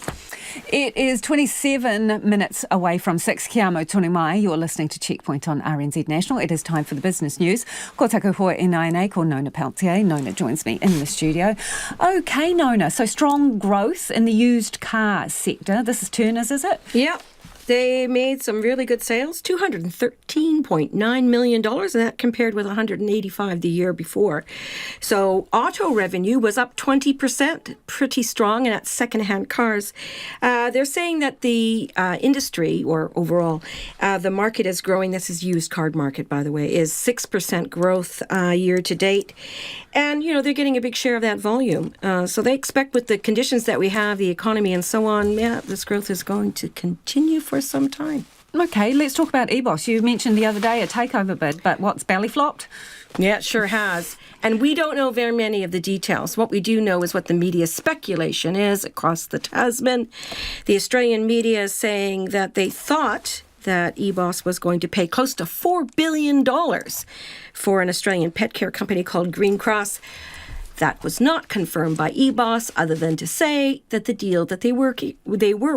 It is 27 minutes away from 6. Kia amo tonu mai. You're listening to Checkpoint on RNZ National. It is time for the business news. Ko taku hoa e nai ko Nona Peltier. Nona joins me in the studio. OK, Nona, so strong growth in the used car sector. This is Turners, is it? Yep. They made some really good sales, $213.9 million, and that compared with $185 the year before. So auto revenue was up 20%, pretty strong, and that's second-hand cars. They're saying that the industry, or overall, the market is growing. This is used car market, by the way, is 6% growth year to date. And, you know, they're getting a big share of that volume. So they expect with the conditions that we have, the economy and so on, this growth is going to continue for some time. OK, let's talk about EBOS. You mentioned the other day a takeover bid, but what's belly flopped? Yeah, it sure has. And we don't know very many of the details. What we do know is what the media speculation is across the Tasman. The Australian media is saying that they thought that EBOS was going to pay close to $4 billion for an Australian pet care company called Green Cross. That was not confirmed by EBOS, other than to say that the deal that they were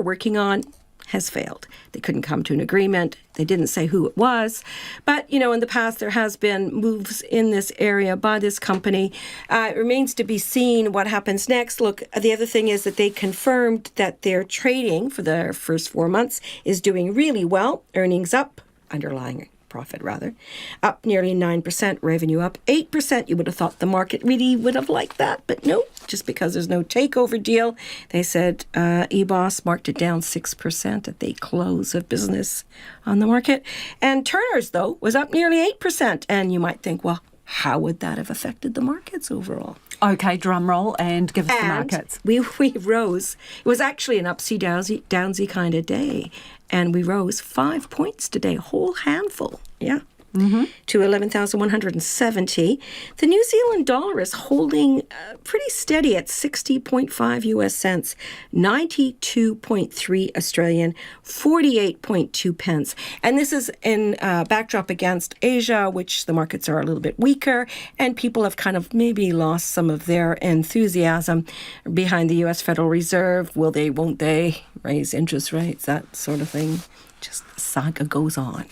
working on has failed. They couldn't come to an agreement. They didn't say who it was. But, you know, in the past, there has been moves in this area by this company. It remains to be seen what happens next. Look, the other thing is that they confirmed that their trading for the first 4 months is doing really well. Earnings up, underlying profit rather, up nearly 9%, revenue up 8%. You would have thought the market really would have liked that, but no, just because there's no takeover deal. They said EBOS marked it down 6% at the close of business on the market. And Turner's, though, was up nearly 8%. And you might think, well, how would that have affected the markets overall? OK, drum roll and give us the markets. We rose. It was actually an upsy-downsy kind of day. And we rose 5 points today, a whole handful. Yeah. To 11,170. The New Zealand dollar is holding pretty steady at 60.5 US cents, 92.3 Australian, 48.2 pence. And this is in backdrop against Asia, which the markets are a little bit weaker, and people have kind of maybe lost some of their enthusiasm behind the US Federal Reserve. Will they, won't they raise interest rates, that sort of thing. Just the saga goes on.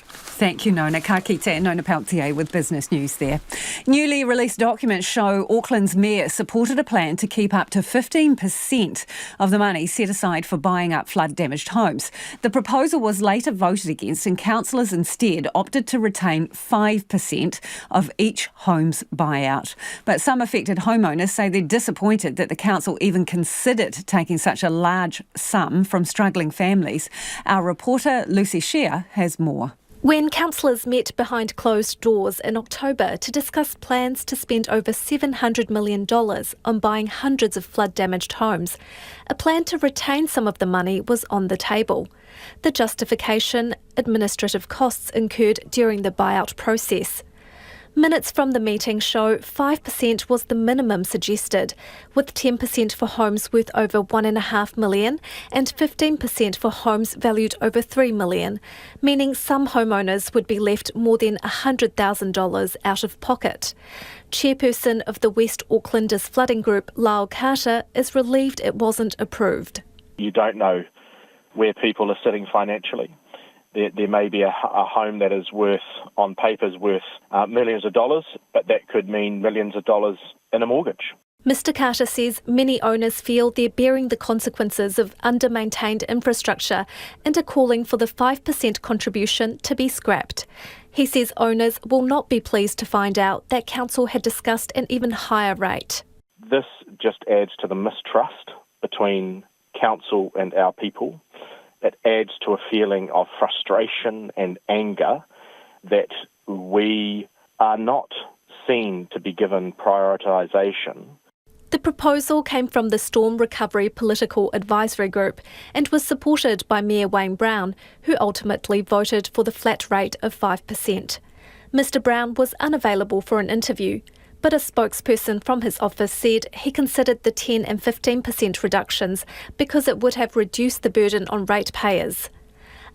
Thank you, Nona. Ka kite, Nona Peltier with business news there. Newly released documents show Auckland's mayor supported a plan to keep up to 15% of the money set aside for buying up flood-damaged homes. The proposal was later voted against, and councillors instead opted to retain 5% of each home's buyout. But some affected homeowners say they're disappointed that the council even considered taking such a large sum from struggling families. Our reporter Lucy Shear has more. When councillors met behind closed doors in October to discuss plans to spend over $700 million on buying hundreds of flood-damaged homes, a plan to retain some of the money was on the table. The justification: administrative costs incurred during the buyout process. Minutes from the meeting show 5% was the minimum suggested, with 10% for homes worth over $1.5 million and 15% for homes valued over $3 million, meaning some homeowners would be left more than $100,000 out of pocket. Chairperson of the West Aucklanders flooding group, Lyle Carter, is relieved it wasn't approved. You don't know where people are sitting financially. There may be a home that is on paper worth millions of dollars, but that could mean millions of dollars in a mortgage. Mr Carter says many owners feel they're bearing the consequences of under-maintained infrastructure and are calling for the 5% contribution to be scrapped. He says owners will not be pleased to find out that council had discussed an even higher rate. This just adds to the mistrust between council and our people. It adds to a feeling of frustration and anger that we are not seen to be given prioritisation. The proposal came from the Storm Recovery Political Advisory Group and was supported by Mayor Wayne Brown, who ultimately voted for the flat rate of 5%. Mr Brown was unavailable for an interview, but a spokesperson from his office said he considered the 10 and 15% reductions because it would have reduced the burden on ratepayers.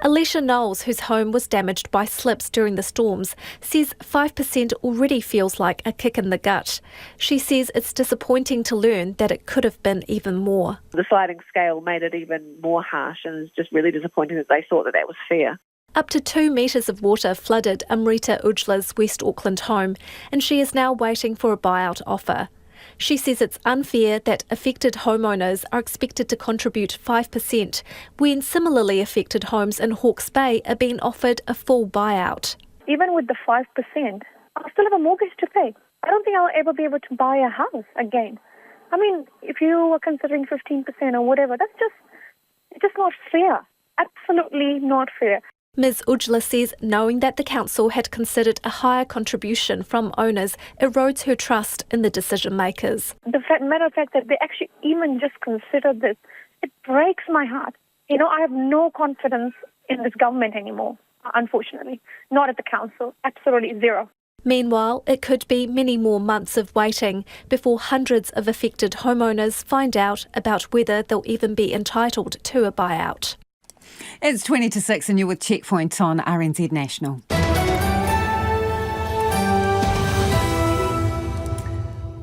Alicia Knowles, whose home was damaged by slips during the storms, says 5% already feels like a kick in the gut. She says it's disappointing to learn that it could have been even more. The sliding scale made it even more harsh, and it's just really disappointing that they thought that was fair. Up to 2 metres of water flooded Amrita Ujla's West Auckland home, and she is now waiting for a buyout offer. She says it's unfair that affected homeowners are expected to contribute 5% when similarly affected homes in Hawke's Bay are being offered a full buyout. Even with the 5%, I'll still have a mortgage to pay. I don't think I'll ever be able to buy a house again. I mean, if you are considering 15% or whatever, it's just not fair. Absolutely not fair. Ms Ujla says knowing that the council had considered a higher contribution from owners erodes her trust in the decision makers. The matter of fact that they actually even just considered this, it breaks my heart. I have no confidence in this government anymore, unfortunately. Not at the council, absolutely zero. Meanwhile, it could be many more months of waiting before hundreds of affected homeowners find out about whether they'll even be entitled to a buyout. It's 20 to 6 and you're with Checkpoint on RNZ National.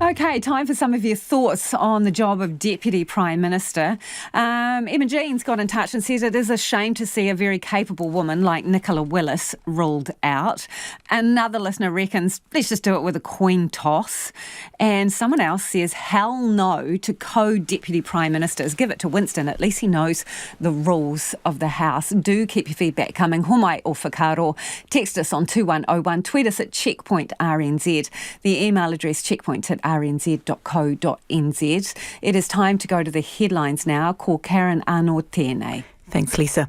Okay, time for some of your thoughts on the job of Deputy Prime Minister. Emma Jean's got in touch and says it is a shame to see a very capable woman like Nicola Willis ruled out. Another listener reckons, let's just do it with a coin toss. And someone else says, hell no to co-Deputy Prime Ministers. Give it to Winston, at least he knows the rules of the House. Do keep your feedback coming. Homai o whakaro. Text us on 2101. Tweet us at Checkpoint RNZ. The email address checkpoint@rnz.co.nz. It is time to go to the headlines now. Ko Karen Arno tēnei. Thanks, Lisa.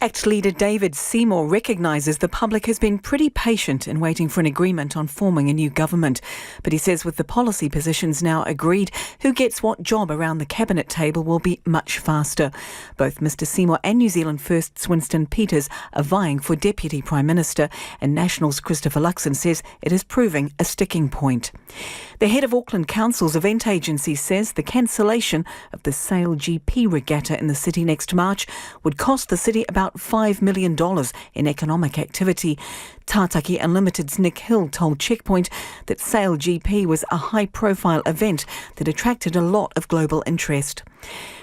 ACT leader David Seymour recognises the public has been pretty patient in waiting for an agreement on forming a new government. But he says with the policy positions now agreed, who gets what job around the cabinet table will be much faster. Both Mr Seymour and New Zealand First's Winston Peters are vying for Deputy Prime Minister, and National's Christopher Luxon says it is proving a sticking point. The head of Auckland Council's event agency says the cancellation of the Sail GP regatta in the city next March would cost the city about $5 million in economic activity. Tātaki Unlimited's Nick Hill told Checkpoint that Sail GP was a high-profile event that attracted a lot of global interest.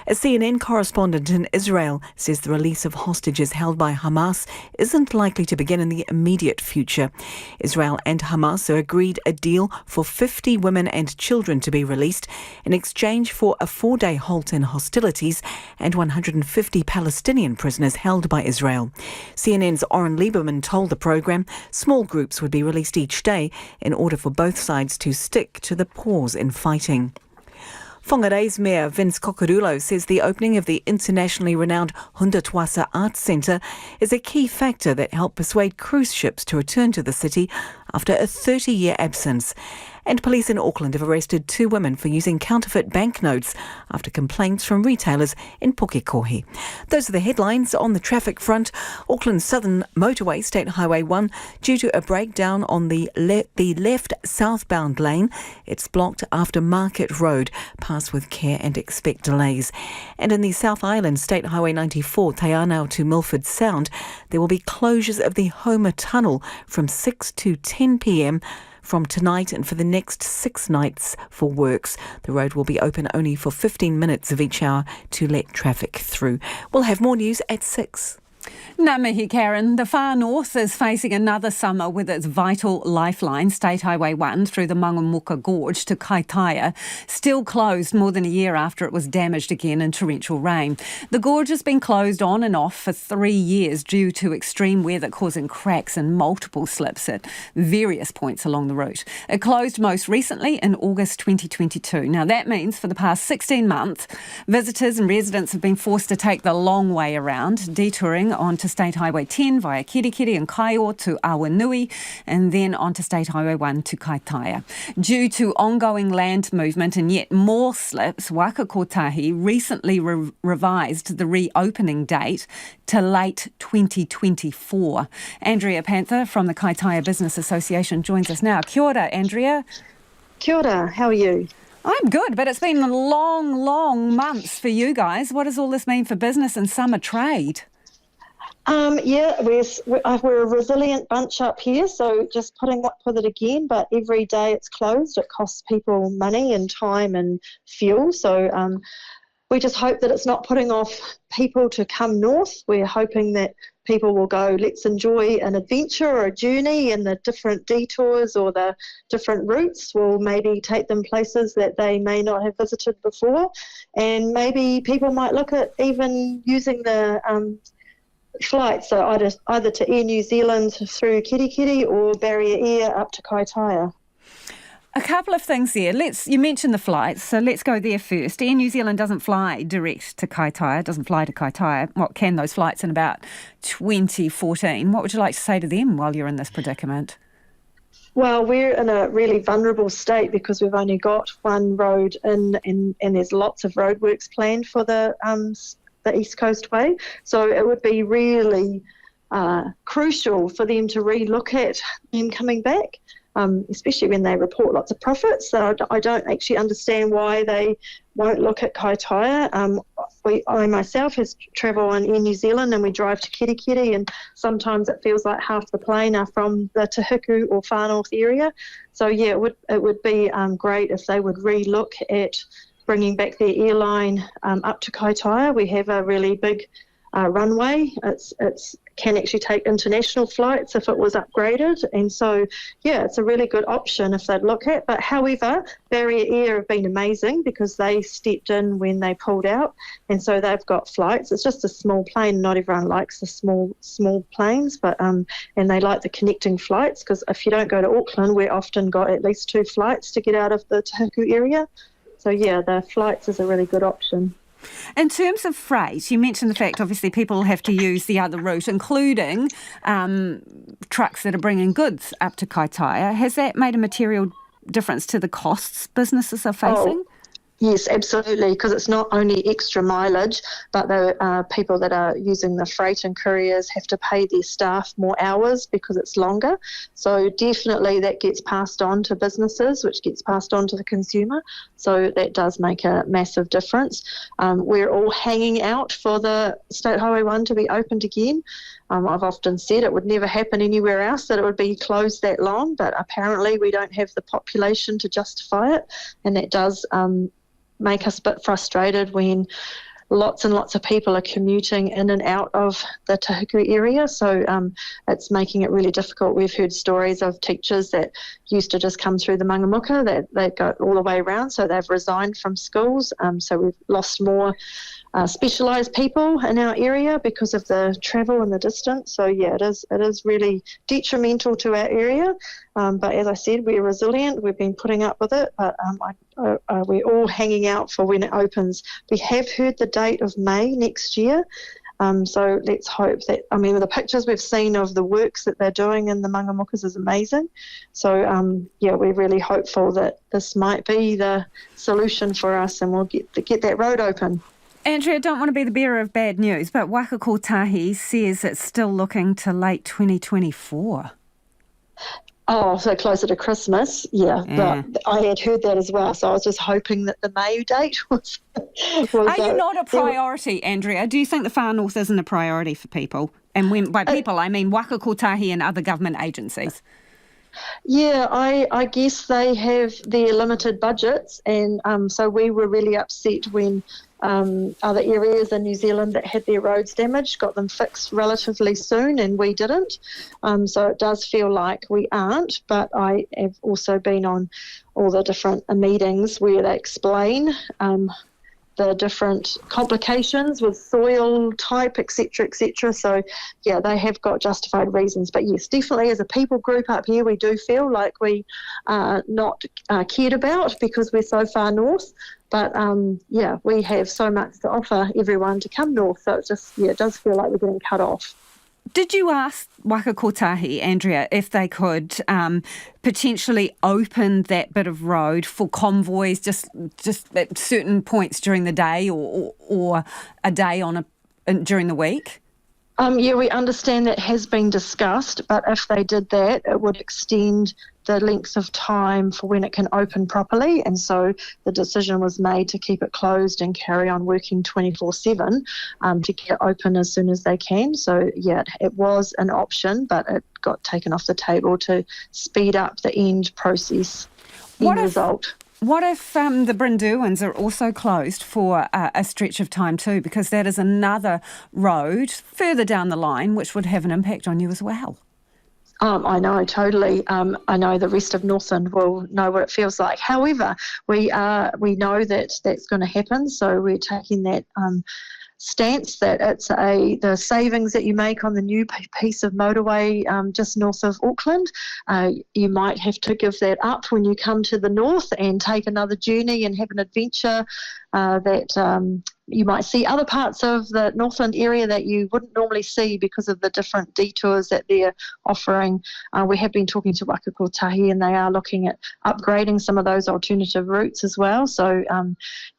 A CNN correspondent in Israel says the release of hostages held by Hamas isn't likely to begin in the immediate future. Israel and Hamas have agreed a deal for 50 women and children to be released in exchange for a 4-day halt in hostilities and 150 Palestinian prisoners held by Israel. CNN's Oren Lieberman told the programme small groups would be released each day in order for both sides to stick to the pause in fighting. Whangarei's Mayor Vince Kokorulo says the opening of the internationally renowned Hunda Tuasa Arts Centre is a key factor that helped persuade cruise ships to return to the city after a 30-year absence. And police in Auckland have arrested 2 women for using counterfeit banknotes after complaints from retailers in Pukekohe. Those are the headlines on the traffic front. Auckland's Southern Motorway, State Highway 1, due to a breakdown on the left southbound lane. It's blocked after Market Road. Pass with care and expect delays. And in the South Island, State Highway 94, Te Anau to Milford Sound, there will be closures of the Homer Tunnel from 6 to 10 p.m. from tonight and for the next 6 nights for works. The road will be open only for 15 minutes of each hour to let traffic through. We'll have more news at 6. Ngā mihi, Karen. The far north is facing another summer with its vital lifeline, State Highway 1, through the Mangamuka gorge to Kaitaia, still closed more than a year after it was damaged again in torrential rain. The gorge has been closed on and off for 3 years due to extreme weather causing cracks and multiple slips at various points along the route. It closed most recently in August 2022. Now that means for the past 16 months, visitors and residents have been forced to take the long way around, detouring onto State Highway 10 via Kirikiri and Kaiō to Awanui, and then onto State Highway 1 to Kaitaia. Due to ongoing land movement and yet more slips, Waka Kotahi recently revised the reopening date to late 2024. Andrea Panther from the Kaitaia Business Association joins us now. Kia ora, Andrea. Kia ora, how are you? I'm good, but it's been long months for you guys. What does all this mean for business and summer trade? We're a resilient bunch up here, so just putting up with it again, but every day it's closed, it costs people money and time and fuel, so we just hope that it's not putting off people to come north. We're hoping that people will go, let's enjoy an adventure or a journey, and the different detours or the different routes will maybe take them places that they may not have visited before, and maybe people might look at even using the flights, so either to Air New Zealand through Kirikiri or Barrier Air up to Kaitaia. A couple of things there. You mentioned the flights, so let's go there first. Air New Zealand doesn't fly direct to Kaitaia, doesn't fly to Kaitaia. What can those flights in about 2014? What would you like to say to them while you're in this predicament? Well, we're in a really vulnerable state because we've only got one road in, and there's lots of roadworks planned for the East Coast Way. So it would be really crucial for them to re-look at them coming back, especially when they report lots of profits. So I don't actually understand why they won't look at Kaitaia. I myself travel on Air New Zealand and we drive to Kirikiri, and sometimes it feels like half the plane are from the Te Huku or Far North area. So yeah, it would be great if they would re-look at bringing back their airline up to Kaitaia. We have a really big runway. It's can actually take international flights if it was upgraded, and so yeah, it's a really good option if they'd look at. But however, Barrier Air have been amazing because they stepped in when they pulled out, and so they've got flights. It's just a small plane. Not everyone likes the small planes, but and they like the connecting flights, because if you don't go to Auckland, we're often got at least 2 flights to get out of the Te Huku area. So yeah, the flights is a really good option. In terms of freight, you mentioned the fact obviously people have to use the other route, including trucks that are bringing goods up to Kaitaia. Has that made a material difference to the costs businesses are facing? Yes, absolutely, because it's not only extra mileage, but the people that are using the freight and couriers have to pay their staff more hours because it's longer. So definitely that gets passed on to businesses, which gets passed on to the consumer. So that does make a massive difference. We're all hanging out for the State Highway 1 to be opened again. I've often said it would never happen anywhere else that it would be closed that long, but apparently we don't have the population to justify it, and that does make us a bit frustrated when lots and lots of people are commuting in and out of the Te Huku area. So it's making it really difficult. We've heard stories of teachers that used to just come through the Mangamuka, that they go all the way around, so they've resigned from schools. So we've lost more specialised people in our area because of the travel and the distance. So yeah, it is really detrimental to our area. But as I said, we're resilient. We've been putting up with it, but we're all hanging out for when it opens. We have heard the date of May next year. So let's hope that, the pictures we've seen of the works that they're doing in the Mangamukas is amazing. So, we're really hopeful that this might be the solution for us and we'll get that road open. Andrea, I don't want to be the bearer of bad news, but Waka Kotahi says it's still looking to late 2024. Oh, so closer to Christmas, yeah. But I had heard that as well, so I was just hoping that the May date was Are you not a priority, Andrea? Do you think the far north isn't a priority for people? And by people, I mean Waka Kotahi and other government agencies. Yeah, I guess they have their limited budgets, and so we were really upset when other areas in New Zealand that had their roads damaged got them fixed relatively soon, and we didn't. So it does feel like we aren't, but I have also been on all the different meetings where they explain the different complications with soil type, etc., etc. So, yeah, they have got justified reasons. But, yes, definitely as a people group up here, we do feel like we are not cared about because we're so far north. But, we have so much to offer everyone to come north. So it's just, it does feel like we're getting cut off. Did you ask Waka Kotahi, Andrea, if they could potentially open that bit of road for convoys just at certain points during the day or a day during the week? We understand that has been discussed, but if they did that, it would extend the length of time for when it can open properly, and so the decision was made to keep it closed and carry on working 24/7 to get it open as soon as they can. So, yeah, it was an option, but it got taken off the table to speed up the end process. What if the Brynderwyns are also closed for a stretch of time too, because that is another road further down the line which would have an impact on you as well? I know, totally. I know the rest of Northland will know what it feels like. However, we know that that's going to happen, so we're taking that stance that it's the savings that you make on the new piece of motorway just north of Auckland, you might have to give that up when you come to the north and take another journey and have an adventure that you might see other parts of the Northland area that you wouldn't normally see because of the different detours that they're offering. We have been talking to Waka Kotahi and they are looking at upgrading some of those alternative routes as well. So,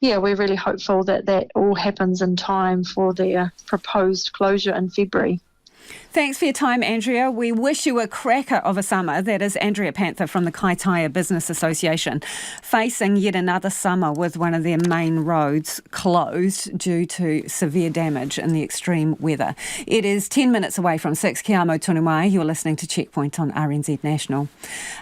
we're really hopeful that that all happens in time for their proposed closure in February. Thanks for your time, Andrea. We wish you a cracker of a summer. That is Andrea Panther from the Kaitaia Business Association, facing yet another summer with one of their main roads closed due to severe damage in the extreme weather. It is 10 minutes away from 6. Kia amo tonu mai. You're listening to Checkpoint on RNZ National.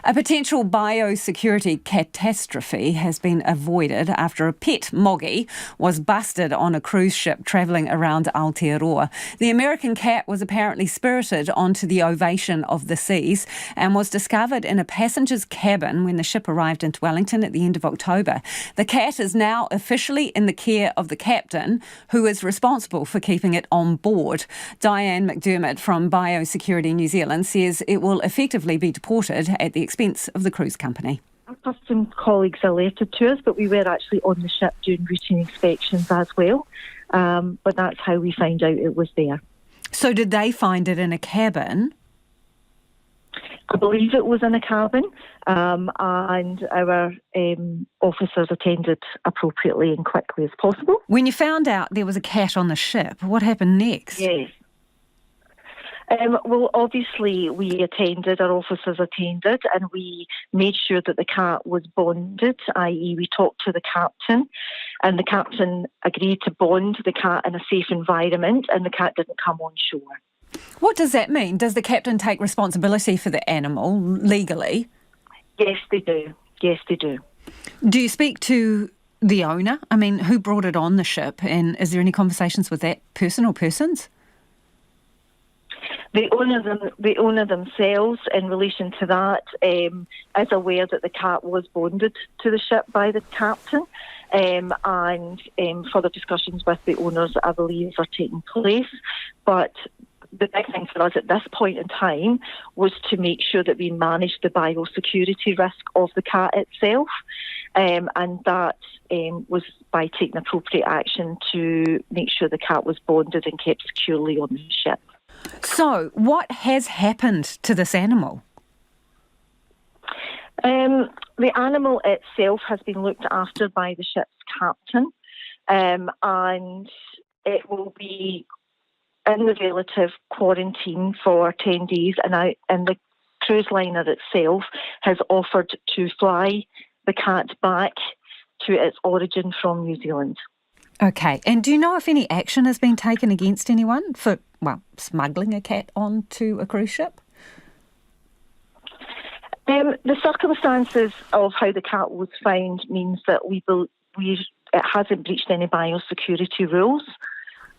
A potential biosecurity catastrophe has been avoided after a pet moggy was busted on a cruise ship travelling around Aotearoa. The American cat was apparently spirited onto the ovation of the seas and was discovered in a passenger's cabin when the ship arrived into Wellington at the end of October. The cat is now officially in the care of the captain, who is responsible for keeping it on board. Diane McDermott from Biosecurity New Zealand says it will effectively be deported at the expense of the cruise company. Our customs colleagues alerted to us, but we were actually on the ship doing routine inspections as well. But that's how we found out it was there. So did they find it in a cabin? I believe it was in a cabin, and our officers attended appropriately and quickly as possible. When you found out there was a cat on the ship, what happened next? Yes. Well, obviously our officers attended, and we made sure that the cat was bonded, i.e. we talked to the captain, and the captain agreed to bond the cat in a safe environment, and the cat didn't come on shore. What does that mean? Does the captain take responsibility for the animal legally? Yes, they do. Yes, they do. Do you speak to the owner? I mean, who brought it on the ship, and is there any conversations with that person or persons? The owner themselves, in relation to that, is aware that the cat was bonded to the ship by the captain, and further discussions with the owners, I believe, are taking place. But the big thing for us at this point in time was to make sure that we managed the biosecurity risk of the cat itself, and that was by taking appropriate action to make sure the cat was bonded and kept securely on the ship. So, what has happened to this animal? The animal itself has been looked after by the ship's captain, and it will be in the relative quarantine for 10 days, and the cruise liner itself has offered to fly the cat back to its origin from New Zealand. Okay, and do you know if any action has been taken against anyone for, smuggling a cat onto a cruise ship? The circumstances of how the cat was found means that it hasn't breached any biosecurity rules.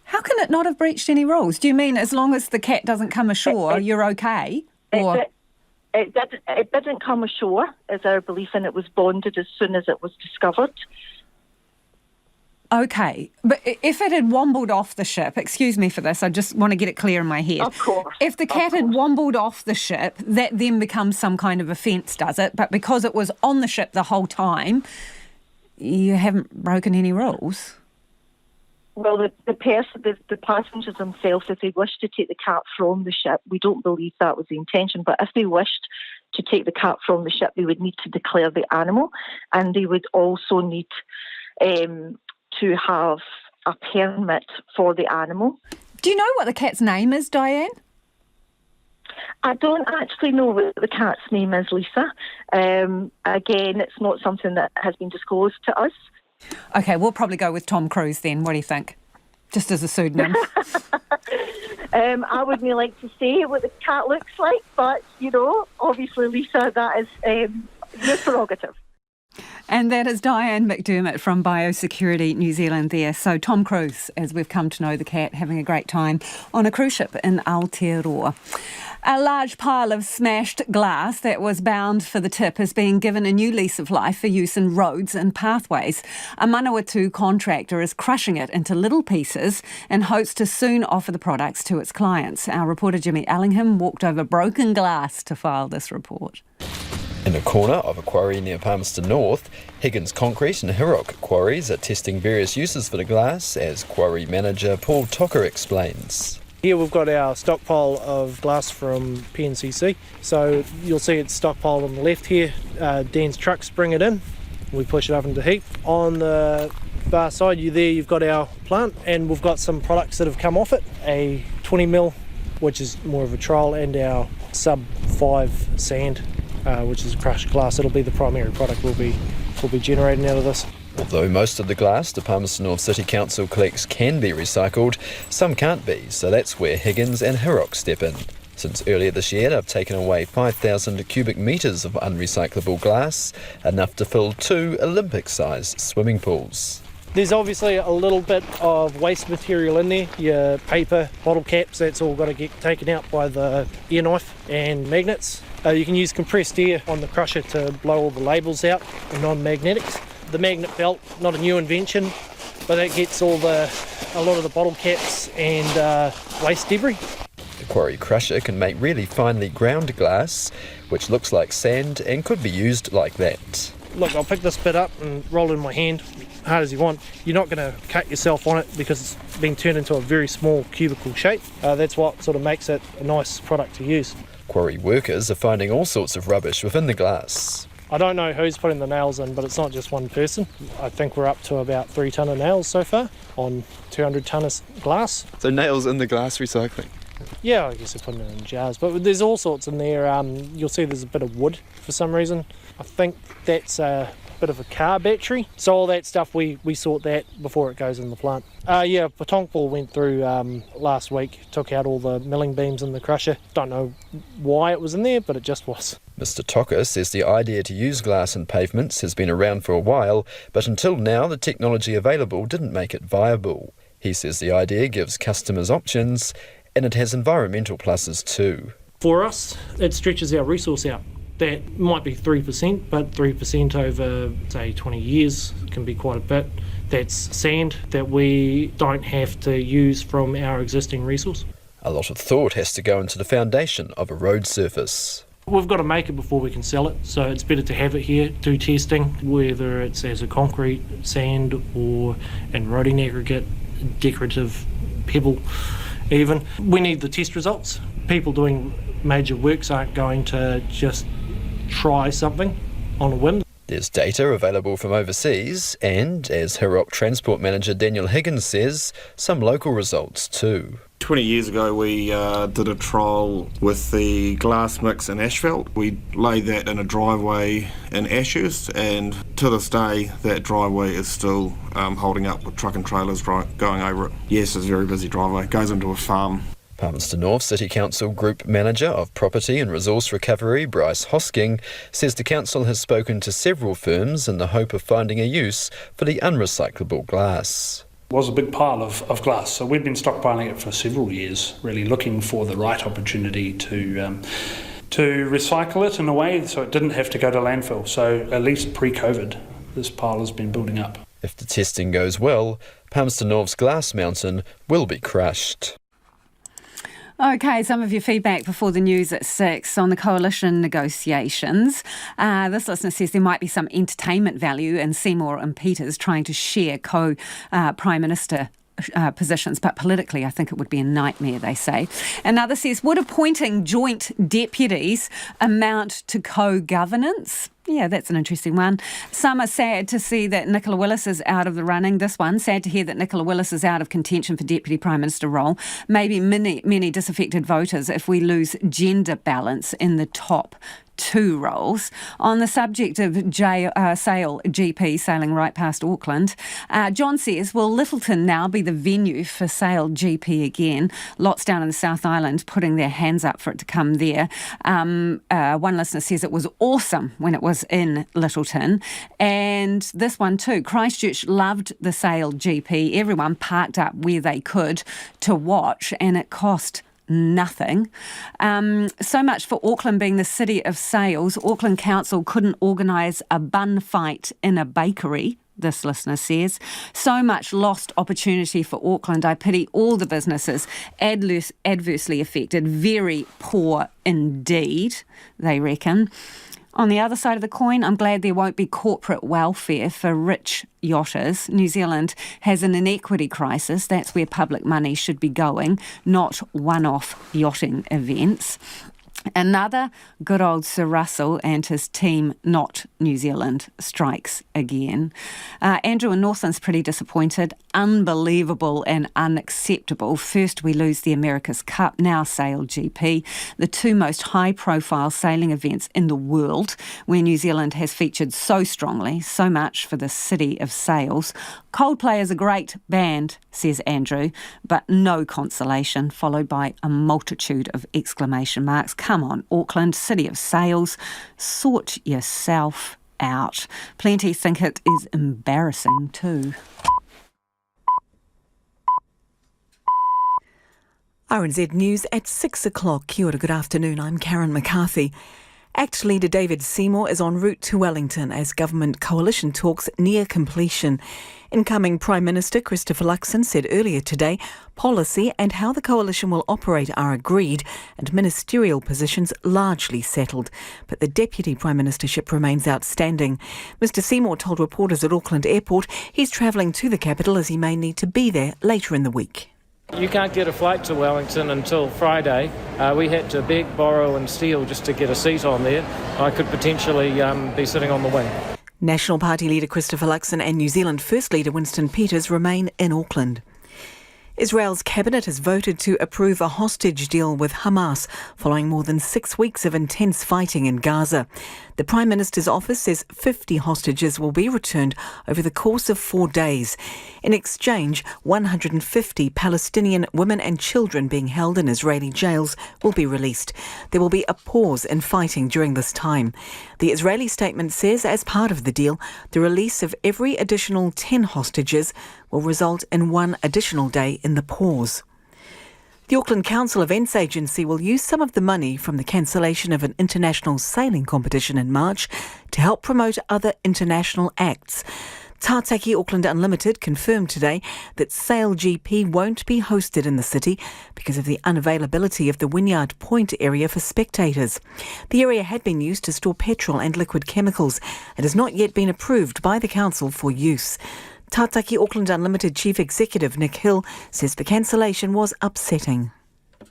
How can it not have breached any rules? Do you mean as long as the cat doesn't come ashore, you're okay? Or it didn't come ashore, is our belief, and it was bonded as soon as it was discovered. Okay, but if it had wombled off the ship, excuse me for this, I just want to get it clear in my head. Of course. If the cat had wombled off the ship, that then becomes some kind of offence, does it? But because it was on the ship the whole time, you haven't broken any rules? Well, the passengers themselves, if they wished to take the cat from the ship, we don't believe that was the intention, but if they wished to take the cat from the ship, they would need to declare the animal, and they would also need to have a permit for the animal. Do you know what the cat's name is, Diane? I don't actually know what the cat's name is, Lisa. Again, it's not something that has been disclosed to us. Okay, we'll probably go with Tom Cruise then. What do you think? Just as a pseudonym. I wouldn't like to say what the cat looks like, but, obviously, Lisa, that is your prerogative. And that is Diane McDermott from Biosecurity New Zealand there. So Tom Cruise, as we've come to know the cat, having a great time on a cruise ship in Aotearoa. A large pile of smashed glass that was bound for the tip is being given a new lease of life for use in roads and pathways. A Manawatu contractor is crushing it into little pieces and hopes to soon offer the products to its clients. Our reporter Jimmy Allingham walked over broken glass to file this report. In a corner of a quarry near Palmerston North, Higgins Concrete and Hirok Quarries are testing various uses for the glass, as quarry manager Paul Tocker explains. Here we've got our stockpile of glass from PNCC. So you'll see it's stockpiled on the left here. Dan's trucks bring it in. We push it up into heap. On the far side, you've got our plant, and we've got some products that have come off it. A 20mm, which is more of a trial, and our sub 5 sand, which is crushed glass. It'll be the primary product we'll be generating out of this. Although most of the glass the Palmerston North City Council collects can be recycled, some can't be, so that's where Higgins and Hirok step in. Since earlier this year, they've taken away 5,000 cubic metres of unrecyclable glass, enough to fill 2 Olympic-sized swimming pools. There's obviously a little bit of waste material in there, your paper, bottle caps, that's all got to get taken out by the ear knife and magnets. You can use compressed air on the crusher to blow all the labels out, and non-magnetics. The magnet belt, not a new invention, but that gets a lot of the bottle caps and waste debris. The quarry crusher can make really finely ground glass, which looks like sand and could be used like that. Look, I'll pick this bit up and roll it in my hand, hard as you want. You're not going to cut yourself on it because it's being turned into a very small cubical shape. That's what sort of makes it a nice product to use. Quarry workers are finding all sorts of rubbish within the glass. I don't know who's putting the nails in, but it's not just one person. I think we're up to about 3 tonne of nails so far on 200 tonne of glass. So nails in the glass recycling? Yeah, I guess they're putting it in jars, but there's all sorts in there. You'll see there's a bit of wood for some reason. I think that's a bit of a car battery. So all that stuff, we sort that before it goes in the plant. Yeah, Patong ball went through last week, took out all the milling beams in the crusher. Don't know why it was in there, but it just was. Mr. Tocker says the idea to use glass in pavements has been around for a while, but until now the technology available didn't make it viable. He says the idea gives customers options and it has environmental pluses too. For us, it stretches our resource out. That might be 3%, but 3% over, say, 20 years can be quite a bit. That's sand that we don't have to use from our existing resource. A lot of thought has to go into the foundation of a road surface. We've got to make it before we can sell it, so it's better to have it here, do testing, whether it's as a concrete, sand, or in roading aggregate, decorative pebble even. We need the test results. People doing major works aren't going to just try something on a whim. There's data available from overseas and, as Hirok Transport Manager Daniel Higgins says, some local results too. 20 years ago we did a trial with the glass mix and asphalt. We laid that in a driveway in Ashurst, and to this day that driveway is still holding up with truck and trailers going over it. Yes, it's a very busy driveway. It goes into a farm. Palmerston North City Council Group Manager of Property and Resource Recovery, Bryce Hosking, says the council has spoken to several firms in the hope of finding a use for the unrecyclable glass. It was a big pile of glass, so we'd been stockpiling it for several years, really looking for the right opportunity to recycle it in a way so it didn't have to go to landfill. So at least pre-COVID, this pile has been building up. If the testing goes well, Palmerston North's glass mountain will be crushed. Okay, some of your feedback before the news at 6 on the coalition negotiations. This listener says there might be some entertainment value in Seymour and Peters trying to share co-Prime Minister positions, but politically I think it would be a nightmare, they say. Another says, would appointing joint deputies amount to co-governance? Yeah, that's an interesting one. Some are sad to see that Nicola Willis is out of the running. This one, sad to hear that Nicola Willis is out of contention for Deputy Prime Minister role. Maybe many disaffected voters if we lose gender balance in the top two roles. On the subject of Sail GP sailing right past Auckland, John says, will Littleton now be the venue for Sail GP again? Lots down in the South Island putting their hands up for it to come there. One listener says it was awesome when it was in Littleton. And this one too, Christchurch loved the Sail GP. Everyone parked up where they could to watch, and it cost nothing. So much for Auckland being the city of sails. Auckland Council couldn't organise a bun fight in a bakery, this listener says. So much lost opportunity for Auckland. I pity all the businesses adversely affected. Very poor indeed, they reckon. On the other side of the coin, I'm glad there won't be corporate welfare for rich yachters. New Zealand has an inequity crisis. That's where public money should be going, not one-off yachting events. Another good old Sir Russell and his team, not New Zealand, strikes again. Andrew in Northland's pretty disappointed. Unbelievable and unacceptable. First we lose the America's Cup, now Sail GP, the two most high-profile sailing events in the world, where New Zealand has featured so strongly, so much for the city of sails. Coldplay is a great band, says Andrew, but no consolation, followed by a multitude of exclamation marks. Come on, Auckland, city of sails, sort yourself out. Plenty think it is embarrassing too. RNZ News at 6 o'clock. Kia ora, good afternoon. I'm Karen McCarthy. ACT leader David Seymour is en route to Wellington as government coalition talks near completion. Incoming Prime Minister Christopher Luxon said earlier today policy and how the coalition will operate are agreed and ministerial positions largely settled. But the Deputy Prime Ministership remains outstanding. Mr Seymour told reporters at Auckland Airport he's travelling to the capital as he may need to be there later in the week. You can't get a flight to Wellington until Friday. We had to beg, borrow and steal just to get a seat on there. I could potentially be sitting on the wing. National Party leader Christopher Luxon and New Zealand First Leader Winston Peters remain in Auckland. Israel's cabinet has voted to approve a hostage deal with Hamas following more than 6 weeks of intense fighting in Gaza. The Prime Minister's office says 50 hostages will be returned over the course of 4 days. In exchange, 150 Palestinian women and children being held in Israeli jails will be released. There will be a pause in fighting during this time. The Israeli statement says, as part of the deal, the release of every additional 10 hostages will result in 1 additional day in the pause. The Auckland Council Events Agency will use some of the money from the cancellation of an international sailing competition in March to help promote other international acts. Tātaki Auckland Unlimited confirmed today that Sail GP won't be hosted in the city because of the unavailability of the Wynyard Point area for spectators. The area had been used to store petrol and liquid chemicals and has not yet been approved by the council for use. Tātaki Auckland Unlimited Chief Executive Nick Hill says the cancellation was upsetting.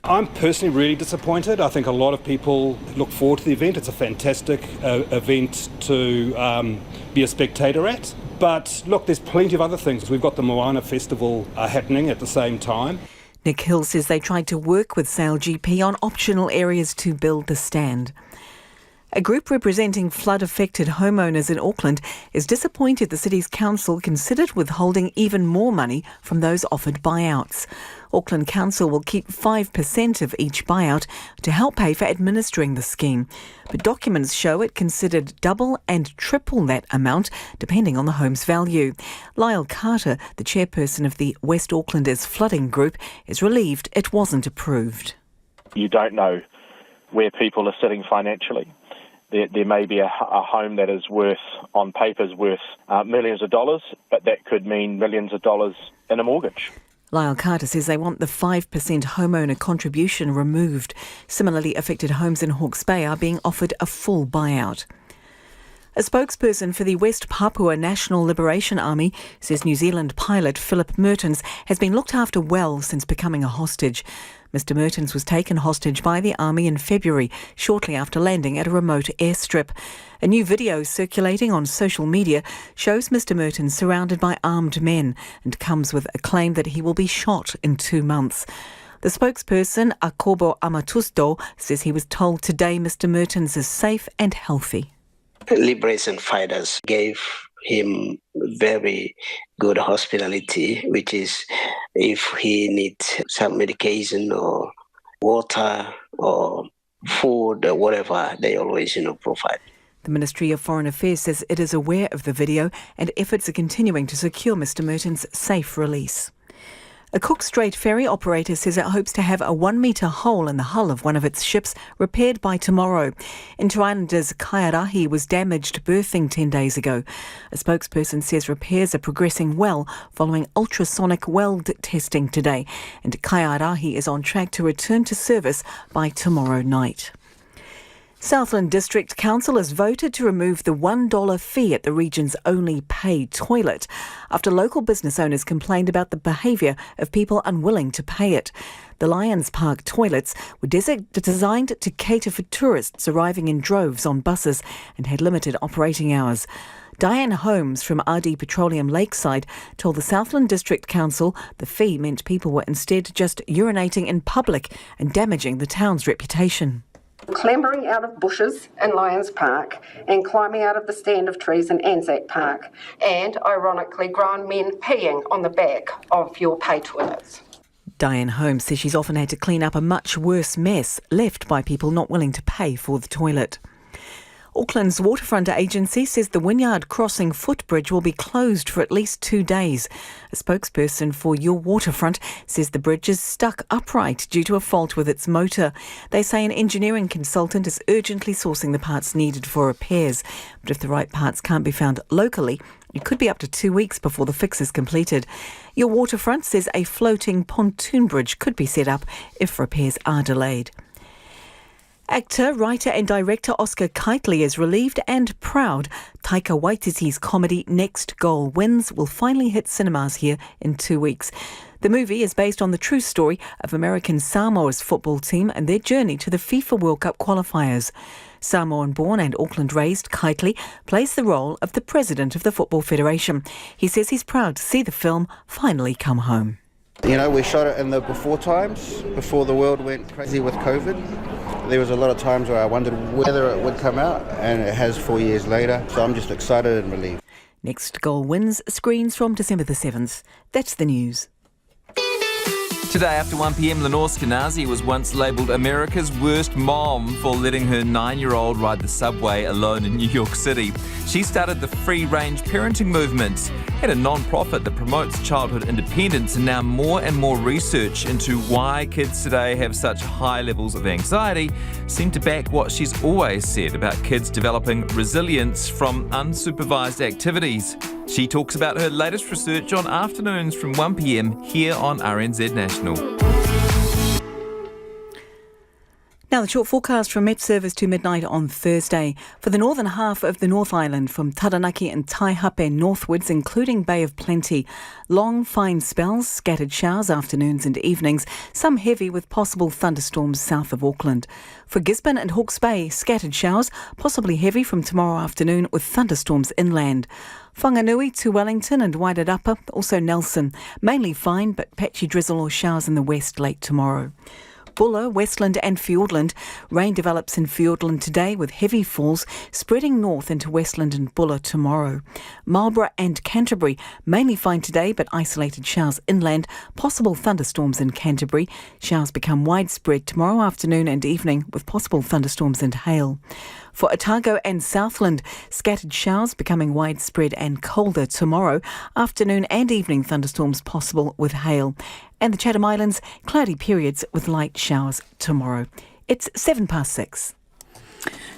I'm personally really disappointed. I think a lot of people look forward to the event. It's a fantastic event to be a spectator at. But look, there's plenty of other things. We've got the Moana Festival happening at the same time. Nick Hill says they tried to work with Sail GP on optional areas to build the stand. A group representing flood-affected homeowners in Auckland is disappointed the city's council considered withholding even more money from those offered buyouts. Auckland Council will keep 5% of each buyout to help pay for administering the scheme. But documents show it considered double and triple that amount, depending on the home's value. Lyle Carter, the chairperson of the West Aucklanders Flooding Group, is relieved it wasn't approved. You don't know where people are sitting financially. There may be a home that is on paper worth millions of dollars, but that could mean millions of dollars in a mortgage. Lyle Carter says they want the 5% homeowner contribution removed. Similarly affected homes in Hawke's Bay are being offered a full buyout. A spokesperson for the West Papua National Liberation Army says New Zealand pilot Philip Mertens has been looked after well since becoming a hostage. Mr. Mertens was taken hostage by the Army in February, shortly after landing at a remote airstrip. A new video circulating on social media shows Mr. Mertens surrounded by armed men and comes with a claim that he will be shot in 2 months. The spokesperson, Akobo Amatusto, says he was told today Mr. Mertens is safe and healthy. Liberation fighters gave him very good hospitality, which is if he needs some medication or water or food or whatever, they always provide. The Ministry of Foreign Affairs says it is aware of the video and efforts are continuing to secure Mr. Mertens' safe release. A Cook Strait ferry operator says it hopes to have a 1-metre hole in the hull of one of its ships repaired by tomorrow. Inter Islanders Kaiarahi was damaged berthing 10 days ago. A spokesperson says repairs are progressing well following ultrasonic weld testing today, and Kaiarahi is on track to return to service by tomorrow night. Southland District Council has voted to remove the $1 fee at the region's only paid toilet after local business owners complained about the behaviour of people unwilling to pay it. The Lions Park toilets were designed to cater for tourists arriving in droves on buses and had limited operating hours. Diane Holmes from RD Petroleum Lakeside told the Southland District Council the fee meant people were instead just urinating in public and damaging the town's reputation. Clambering out of bushes in Lions Park and climbing out of the stand of trees in Anzac Park, and ironically grown men peeing on the back of your pay toilets. Diane Holmes says she's often had to clean up a much worse mess left by people not willing to pay for the toilet. Auckland's Waterfront Agency says the Wynyard Crossing footbridge will be closed for at least 2 days. A spokesperson for Your Waterfront says the bridge is stuck upright due to a fault with its motor. They say an engineering consultant is urgently sourcing the parts needed for repairs. But if the right parts can't be found locally, it could be up to 2 weeks before the fix is completed. Your Waterfront says a floating pontoon bridge could be set up if repairs are delayed. Actor, writer and director Oscar Kitely is relieved and proud Taika Waititi's comedy Next Goal Wins will finally hit cinemas here in 2 weeks. The movie is based on the true story of American Samoa's football team and their journey to the FIFA World Cup qualifiers. Samoan-born and Auckland-raised Kitely plays the role of the president of the Football Federation. He says he's proud to see the film finally come home. You know, we shot it in the before times, before the world went crazy with COVID. There was a lot of times where I wondered whether it would come out, and it has 4 years later, so I'm just excited and relieved. Next Goal Wins screens from December the 7th. That's the news. Today after 1pm, Lenore Skenazy was once labelled America's worst mom for letting her 9-year-old ride the subway alone in New York City. She started the free-range parenting movement at a non-profit that promotes childhood independence, and now more and more research into why kids today have such high levels of anxiety seem to back what she's always said about kids developing resilience from unsupervised activities. She talks about her latest research on afternoons from 1pm here on RNZ National. Now, the short forecast from Met Service to midnight on Thursday. For the northern half of the North Island, from Taranaki and Taihape northwards, including Bay of Plenty, long, fine spells, scattered showers afternoons and evenings, some heavy with possible thunderstorms south of Auckland. For Gisborne and Hawke's Bay, scattered showers, possibly heavy from tomorrow afternoon with thunderstorms inland. Whanganui to Wellington and Wairarapa, also Nelson, mainly fine but patchy drizzle or showers in the west late tomorrow. Buller, Westland and Fiordland. Rain develops in Fiordland today with heavy falls spreading north into Westland and Buller tomorrow. Marlborough and Canterbury, mainly fine today but isolated showers inland, possible thunderstorms in Canterbury. Showers become widespread tomorrow afternoon and evening with possible thunderstorms and hail. For Otago and Southland, scattered showers becoming widespread and colder tomorrow. Afternoon and evening thunderstorms possible with hail. And the Chatham Islands, cloudy periods with light showers tomorrow. It's 6:07.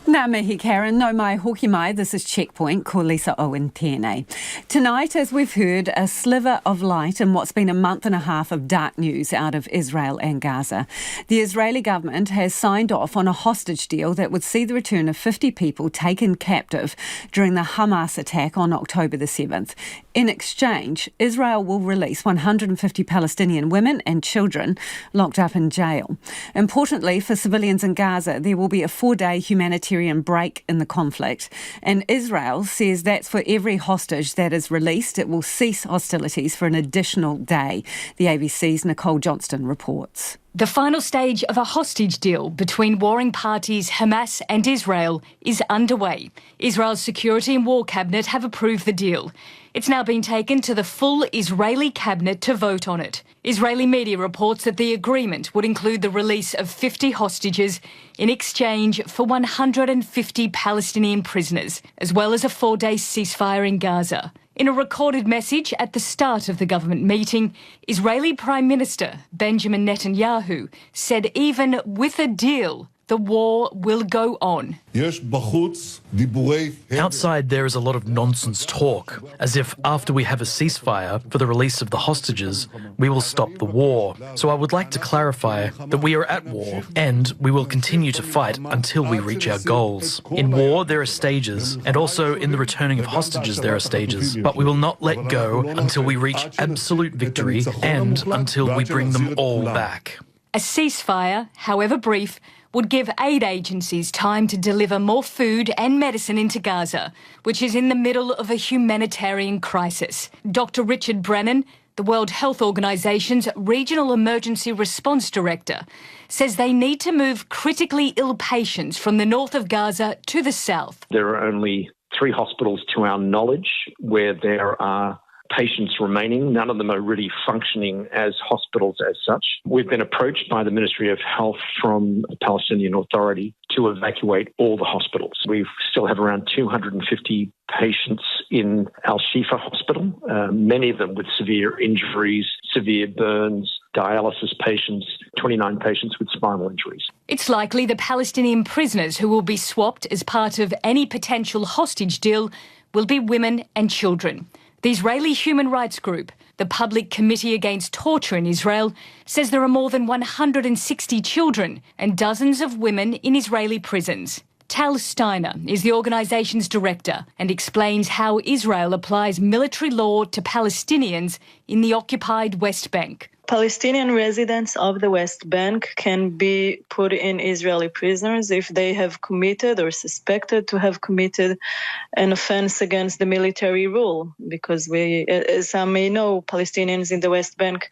Nā mihi Karen, no mai hoki mai, this is Checkpoint, ko Lisa Owen tēnei. Tonight, as we've heard, a sliver of light in what's been a month and a half of dark news out of Israel and Gaza. The Israeli government has signed off on a hostage deal that would see the return of 50 people taken captive during the Hamas attack on October the 7th. In exchange, Israel will release 150 Palestinian women and children locked up in jail. Importantly, for civilians in Gaza, there will be a 4-day humanitarian break in the conflict, and Israel says that's for every hostage that is released. It will cease hostilities for an additional day. The ABC's Nicole Johnston reports. The final stage of a hostage deal between warring parties Hamas and Israel is underway. Israel's Security and War Cabinet have approved the deal. It's now been taken to the full Israeli cabinet to vote on it. Israeli media reports that the agreement would include the release of 50 hostages in exchange for 150 Palestinian prisoners, as well as a 4-day ceasefire in Gaza. In a recorded message at the start of the government meeting, Israeli Prime Minister Benjamin Netanyahu said even with a deal, the war will go on. Outside there is a lot of nonsense talk, as if after we have a ceasefire for the release of the hostages, we will stop the war. So I would like to clarify that we are at war and we will continue to fight until we reach our goals. In war there are stages, and also in the returning of hostages there are stages, but we will not let go until we reach absolute victory and until we bring them all back. A ceasefire, however brief, would give aid agencies time to deliver more food and medicine into Gaza, which is in the middle of a humanitarian crisis. Dr. Richard Brennan, the World Health Organization's Regional Emergency Response Director, says they need to move critically ill patients from the north of Gaza to the south. There are only 3 hospitals to our knowledge where there are patients remaining. None of them are really functioning as hospitals as such. We've been approached by the Ministry of Health from the Palestinian Authority to evacuate all the hospitals. We still have around 250 patients in Al-Shifa Hospital, many of them with severe injuries, severe burns, dialysis patients, 29 patients with spinal injuries. It's likely the Palestinian prisoners who will be swapped as part of any potential hostage deal will be women and children. The Israeli human rights group, the Public Committee Against Torture in Israel, says there are more than 160 children and dozens of women in Israeli prisons. Tal Steiner is the organisation's director and explains how Israel applies military law to Palestinians in the occupied West Bank. Palestinian residents of the West Bank can be put in Israeli prisons if they have committed or suspected to have committed an offense against the military rule, because as some may know, Palestinians in the West Bank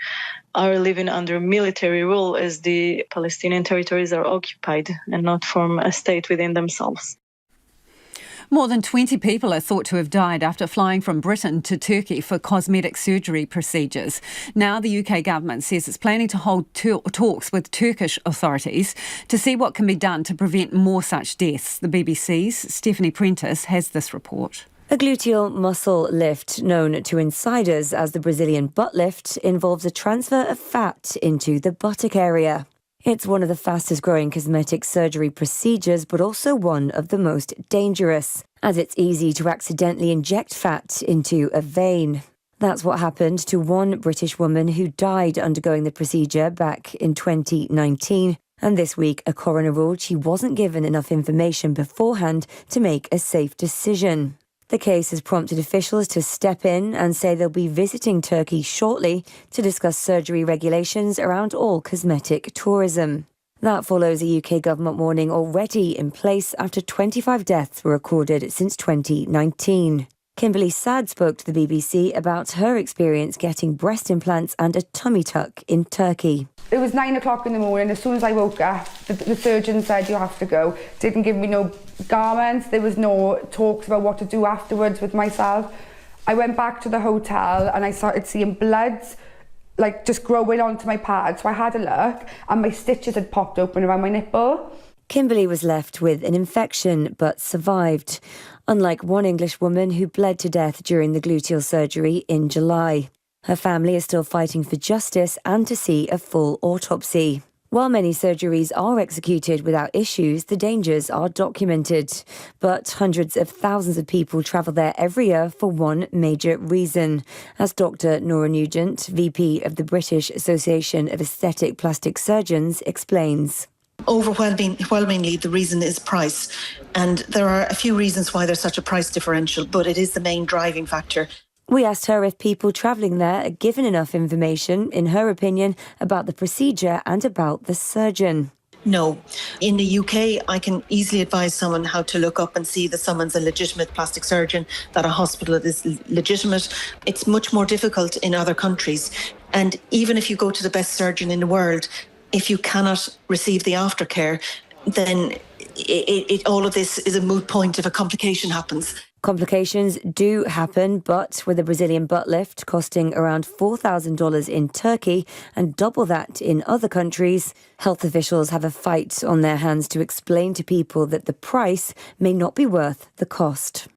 are living under military rule as the Palestinian territories are occupied and not form a state within themselves. More than 20 people are thought to have died after flying from Britain to Turkey for cosmetic surgery procedures. Now the UK government says it's planning to hold talks with Turkish authorities to see what can be done to prevent more such deaths. The BBC's Stephanie Prentice has this report. A gluteal muscle lift, known to insiders as the Brazilian butt lift, involves a transfer of fat into the buttock area. It's one of the fastest growing cosmetic surgery procedures, but also one of the most dangerous, as it's easy to accidentally inject fat into a vein. That's what happened to one British woman who died undergoing the procedure back in 2019. And this week, a coroner ruled she wasn't given enough information beforehand to make a safe decision. The case has prompted officials to step in and say they'll be visiting Turkey shortly to discuss surgery regulations around all cosmetic tourism. That follows a UK government warning already in place after 25 deaths were recorded since 2019. Kimberly Saad spoke to the BBC about her experience getting breast implants and a tummy tuck in Turkey. It was 9 o'clock in the morning. As soon as I woke up, the surgeon said, "You have to go." Didn't give me no garments. There was no talks about what to do afterwards with myself. I went back to the hotel and I started seeing bloods like just growing onto my pad. So I had a look and my stitches had popped open around my nipple. Kimberly was left with an infection but survived, unlike one English woman who bled to death during the gluteal surgery in July. Her family is still fighting for justice and to see a full autopsy. While many surgeries are executed without issues, the dangers are documented. But hundreds of thousands of people travel there every year for one major reason, as Dr. Nora Nugent, VP of the British Association of Aesthetic Plastic Surgeons, explains. Overwhelmingly, the reason is price. And there are a few reasons why there's such a price differential, but it is the main driving factor. We asked her if people travelling there are given enough information, in her opinion, about the procedure and about the surgeon. No. In the UK, I can easily advise someone how to look up and see that someone's a legitimate plastic surgeon, that a hospital is legitimate. It's much more difficult in other countries. And even if you go to the best surgeon in the world, if you cannot receive the aftercare, then all of this is a moot point if a complication happens. Complications do happen, but with a Brazilian butt lift costing around $4,000 in Turkey and double that in other countries, health officials have a fight on their hands to explain to people that the price may not be worth the cost.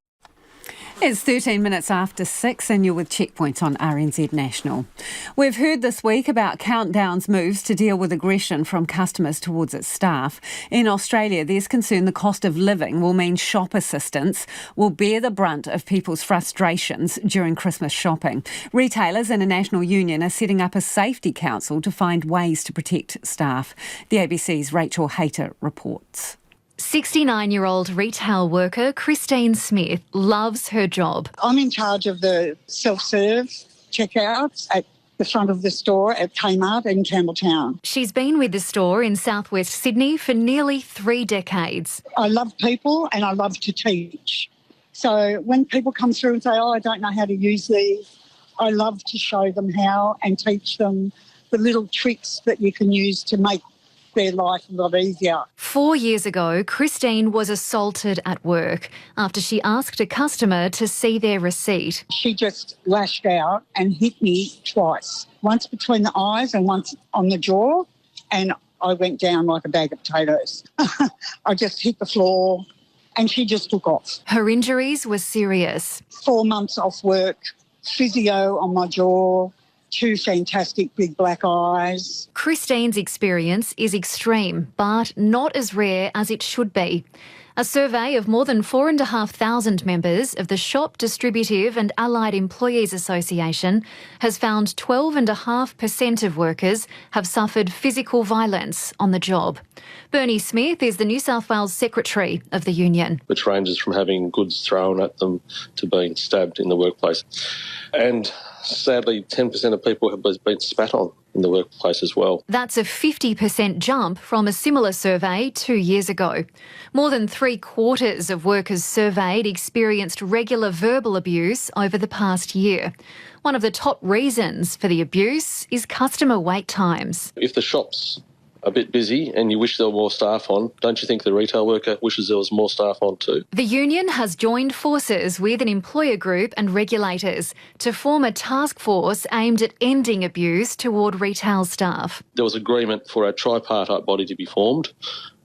It's 13 minutes after 6 and you're with Checkpoint on RNZ National. We've heard this week about Countdown's moves to deal with aggression from customers towards its staff. In Australia, there's concern the cost of living will mean shop assistants will bear the brunt of people's frustrations during Christmas shopping. Retailers and a national union are setting up a safety council to find ways to protect staff. The ABC's Rachel Hayter reports. 69-year-old retail worker Christine Smith loves her job. I'm in charge of the self-serve checkouts at the front of the store at Kmart in Campbelltown. She's been with the store in southwest Sydney for nearly 3 decades. I love people and I love to teach. So when people come through and say, I don't know how to use these, I love to show them how and teach them the little tricks that you can use to make their life a lot easier. 4 years ago, Christine was assaulted at work after she asked a customer to see their receipt. She just lashed out and hit me twice, once between the eyes and once on the jaw, and I went down like a bag of potatoes. I just hit the floor and she just took off. Her injuries were serious. 4 months off work, physio on my jaw, 2 fantastic big black eyes. Christine's experience is extreme, but not as rare as it should be. A survey of more than 4,500 members of the Shop Distributive and Allied Employees Association has found 12.5% of workers have suffered physical violence on the job. Bernie Smith is the New South Wales Secretary of the union. Which ranges from having goods thrown at them to being stabbed in the workplace. And sadly, 10% of people have been spat on in the workplace as well. That's a 50% jump from a similar survey 2 years ago. More than 3/4 of workers surveyed experienced regular verbal abuse over the past year. One of the top reasons for the abuse is customer wait times. If the shops a bit busy and you wish there were more staff on, don't you think the retail worker wishes there was more staff on too? The union has joined forces with an employer group and regulators to form a task force aimed at ending abuse toward retail staff. There was agreement for a tripartite body to be formed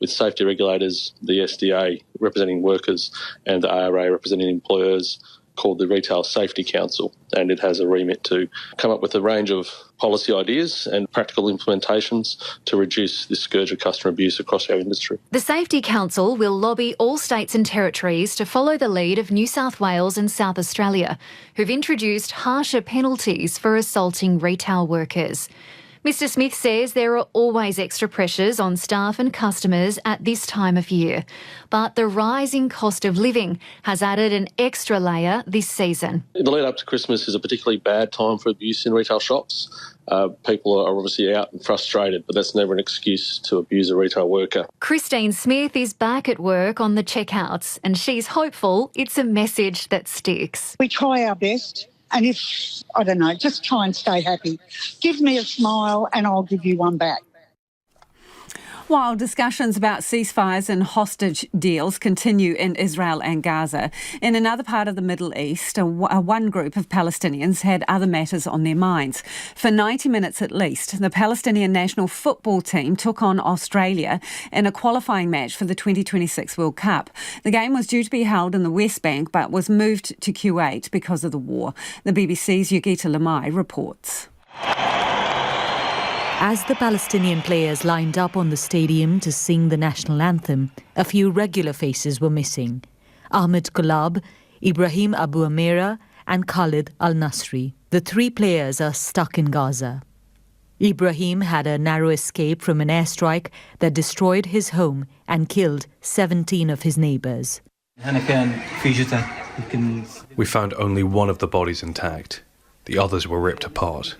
with safety regulators, the SDA representing workers and the ARA representing employers, called the Retail Safety Council, and it has a remit to come up with a range of policy ideas and practical implementations to reduce this scourge of customer abuse across our industry. The Safety Council will lobby all states and territories to follow the lead of New South Wales and South Australia, who've introduced harsher penalties for assaulting retail workers. Mr Smith says there are always extra pressures on staff and customers at this time of year, but the rising cost of living has added an extra layer this season. The lead up to Christmas is a particularly bad time for abuse in retail shops. People are obviously out and frustrated, but that's never an excuse to abuse a retail worker. Christine Smith is back at work on the checkouts, and she's hopeful it's a message that sticks. We try our best. And if, I don't know, just try and stay happy. Give me a smile and I'll give you one back. While discussions about ceasefires and hostage deals continue in Israel and Gaza, in another part of the Middle East, one group of Palestinians had other matters on their minds. For 90 minutes at least, the Palestinian national football team took on Australia in a qualifying match for the 2026 World Cup. The game was due to be held in the West Bank but was moved to Kuwait because of the war. The BBC's Yogita Lamai reports. As the Palestinian players lined up on the stadium to sing the national anthem, a few regular faces were missing. Ahmed Kulab, Ibrahim Abu Amira and Khalid Al-Nasri. The three players are stuck in Gaza. Ibrahim had a narrow escape from an airstrike that destroyed his home and killed 17 of his neighbours. We found only one of the bodies intact. The others were ripped apart.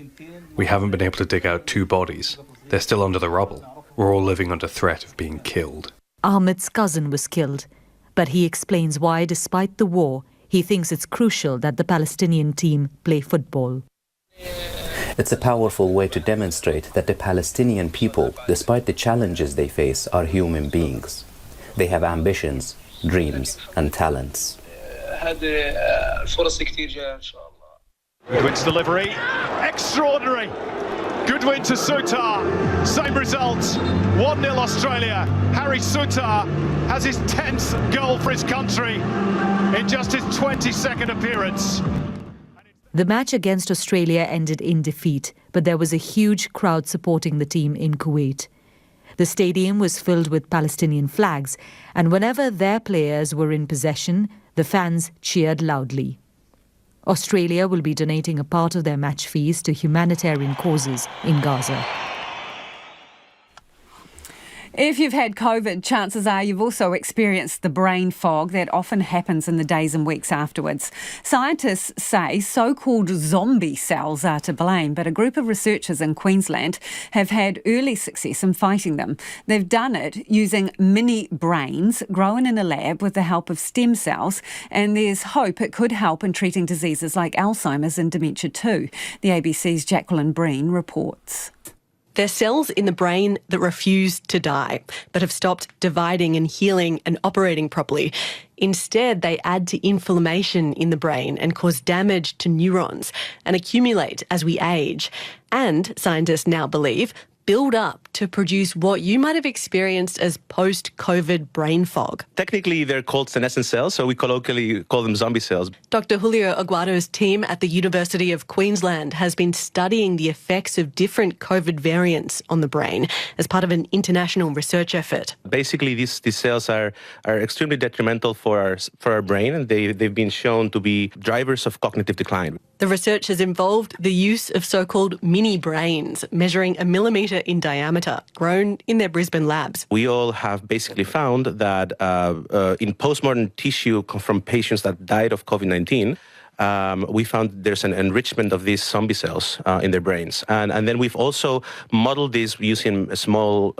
We haven't been able to dig out two bodies. They're still under the rubble. We're all living under threat of being killed. Ahmed's cousin was killed, but he explains why, despite the war, he thinks it's crucial that the Palestinian team play football. It's a powerful way to demonstrate that the Palestinian people, despite the challenges they face, are human beings. They have ambitions, dreams, and talents. Goodwin's delivery, extraordinary. Goodwin to Sutar, same result, 1-0 Australia. Harry Sutar has his 10th goal for his country in just his 22nd appearance. The match against Australia ended in defeat, but there was a huge crowd supporting the team in Kuwait. The stadium was filled with Palestinian flags, and whenever their players were in possession, the fans cheered loudly. Australia will be donating a part of their match fees to humanitarian causes in Gaza. If you've had COVID, chances are you've also experienced the brain fog that often happens in the days and weeks afterwards. Scientists say so-called zombie cells are to blame, but a group of researchers in Queensland have had early success in fighting them. They've done it using mini brains grown in a lab with the help of stem cells, and there's hope it could help in treating diseases like Alzheimer's and dementia too. The ABC's Jacqueline Breen reports. They're cells in the brain that refuse to die, but have stopped dividing and healing and operating properly. Instead, they add to inflammation in the brain and cause damage to neurons and accumulate as we age. And scientists now believe build up to produce what you might have experienced as post-COVID brain fog. Technically, they're called senescent cells, so we colloquially call them zombie cells. Dr. Julio Aguado's team at the University of Queensland has been studying the effects of different COVID variants on the brain as part of an international research effort. Basically, these cells are extremely detrimental for our brain, and they've been shown to be drivers of cognitive decline. The research has involved the use of so-called mini brains, measuring 1 millimetre in diameter, grown in their Brisbane labs. We all have basically found that in postmortem tissue from patients that died of COVID-19, we found there's an enrichment of these zombie cells in their brains. And then we've also modeled this using small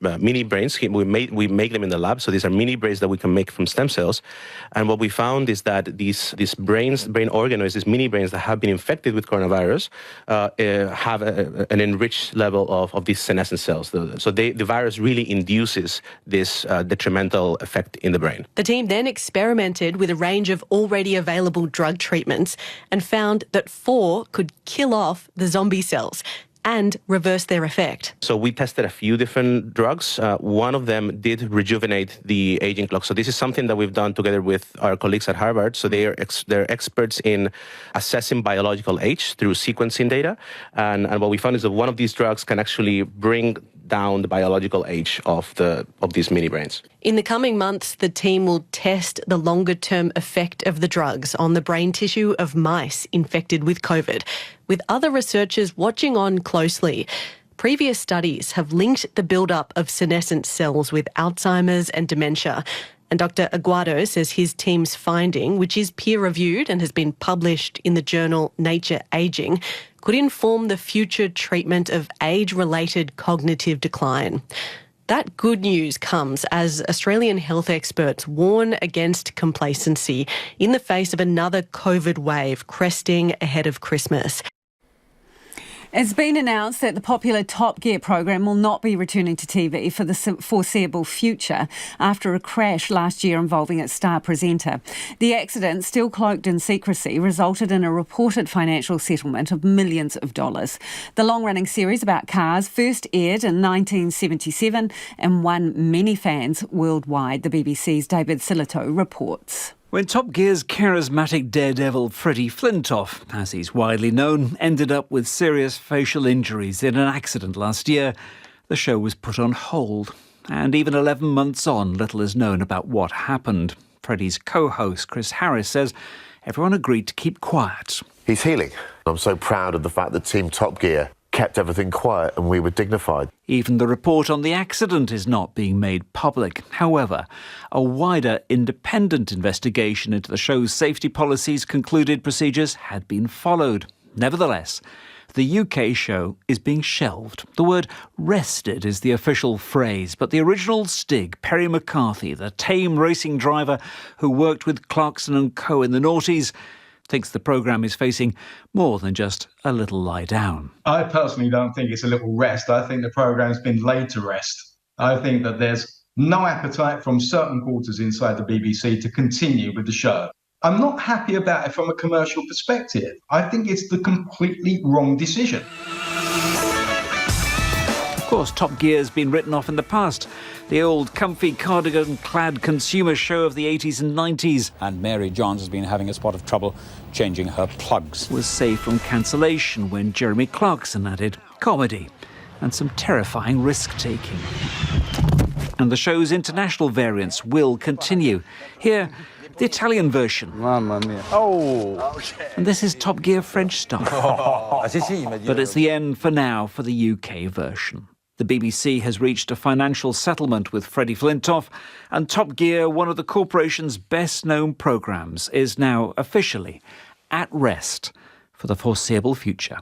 mini brains. We make them in the lab, so these are mini brains that we can make from stem cells. And what we found is that these brain organoids, these mini brains that have been infected with coronavirus, have an enriched level of these senescent cells. So the virus really induces this detrimental effect in the brain. The team then experimented with a range of already available drug treatments and found that 4 could kill off the zombie cells and reverse their effect. So we tested a few different drugs. One of them did rejuvenate the aging clock. So this is something that we've done together with our colleagues at Harvard. So they're experts in assessing biological age through sequencing data. And what we found is that one of these drugs can actually bring down the biological age of these mini brains. In the coming months, the team will test the longer-term effect of the drugs on the brain tissue of mice infected with COVID, with other researchers watching on closely. Previous studies have linked the build-up of senescent cells with Alzheimer's and dementia. And Dr. Aguado says his team's finding, which is peer-reviewed and has been published in the journal Nature Aging, could inform the future treatment of age-related cognitive decline. That good news comes as Australian health experts warn against complacency in the face of another COVID wave cresting ahead of Christmas. It's been announced that the popular Top Gear program will not be returning to TV for the foreseeable future after a crash last year involving its star presenter. The accident, still cloaked in secrecy, resulted in a reported financial settlement of millions of dollars. The long-running series about cars first aired in 1977 and won many fans worldwide, the BBC's David Silito reports. When Top Gear's charismatic daredevil Freddie Flintoff, as he's widely known, ended up with serious facial injuries in an accident last year, the show was put on hold. And even 11 months on, little is known about what happened. Freddie's co-host, Chris Harris, says everyone agreed to keep quiet. He's healing. I'm so proud of the fact that Team Top Gear kept everything quiet and we were dignified. Even the report on the accident is not being made public. However, a wider independent investigation into the show's safety policies concluded procedures had been followed. Nevertheless, the UK show is being shelved. The word rested is the official phrase, but the original Stig, Perry McCarthy, the tame racing driver who worked with Clarkson & Co. in the noughties, thinks the programme is facing more than just a little lie down. I personally don't think it's a little rest. I think the programme's been laid to rest. I think that there's no appetite from certain quarters inside the BBC to continue with the show. I'm not happy about it from a commercial perspective. I think it's the completely wrong decision. Of course, Top Gear's been written off in the past. The old comfy cardigan-clad consumer show of the 80s and 90s. And Mary Johns has been having a spot of trouble changing her plugs. Was saved from cancellation when Jeremy Clarkson added comedy and some terrifying risk-taking. And the show's international variants will continue. Here, the Italian version. Mamma mia. And this is Top Gear French style. But it's the end for now for the UK version. The BBC has reached a financial settlement with Freddie Flintoff, and Top Gear, one of the corporation's best-known programmes, is now officially at rest for the foreseeable future.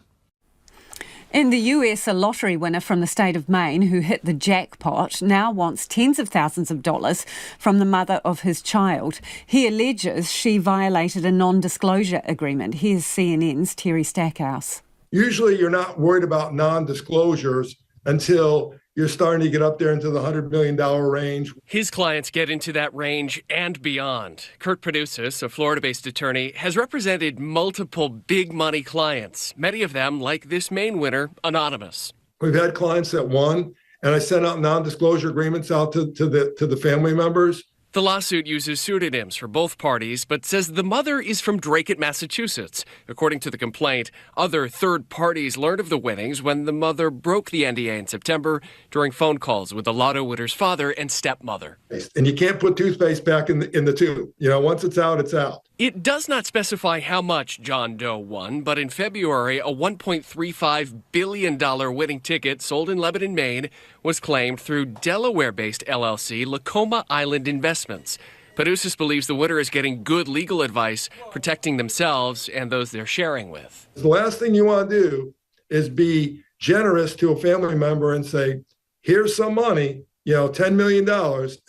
In the US, a lottery winner from the state of Maine who hit the jackpot now wants tens of thousands of dollars from the mother of his child. He alleges she violated a non-disclosure agreement. Here's CNN's Terry Stackhouse. Usually you're not worried about non-disclosures until you're starting to get up there into the $100 million range. His clients get into that range and beyond. Kurt Panusis, a Florida-based attorney, has represented multiple big money clients, many of them, like this Maine winner, anonymous. We've had clients that won, and I sent out non-disclosure agreements out to the family members. The lawsuit uses pseudonyms for both parties, but says the mother is from Dracut, Massachusetts. According to the complaint, other third parties learned of the winnings when the mother broke the NDA in September during phone calls with the lotto winner's father and stepmother. And you can't put toothpaste back in the tube. You know, once it's out, it's out. It does not specify how much John Doe won, but in February, a $1.35 billion winning ticket sold in Lebanon, Maine, was claimed through Delaware-based LLC Lacoma Island Investments. Parousis believes the winner is getting good legal advice, protecting themselves and those they're sharing with. The last thing you want to do is be generous to a family member and say, here's some money, $10 million,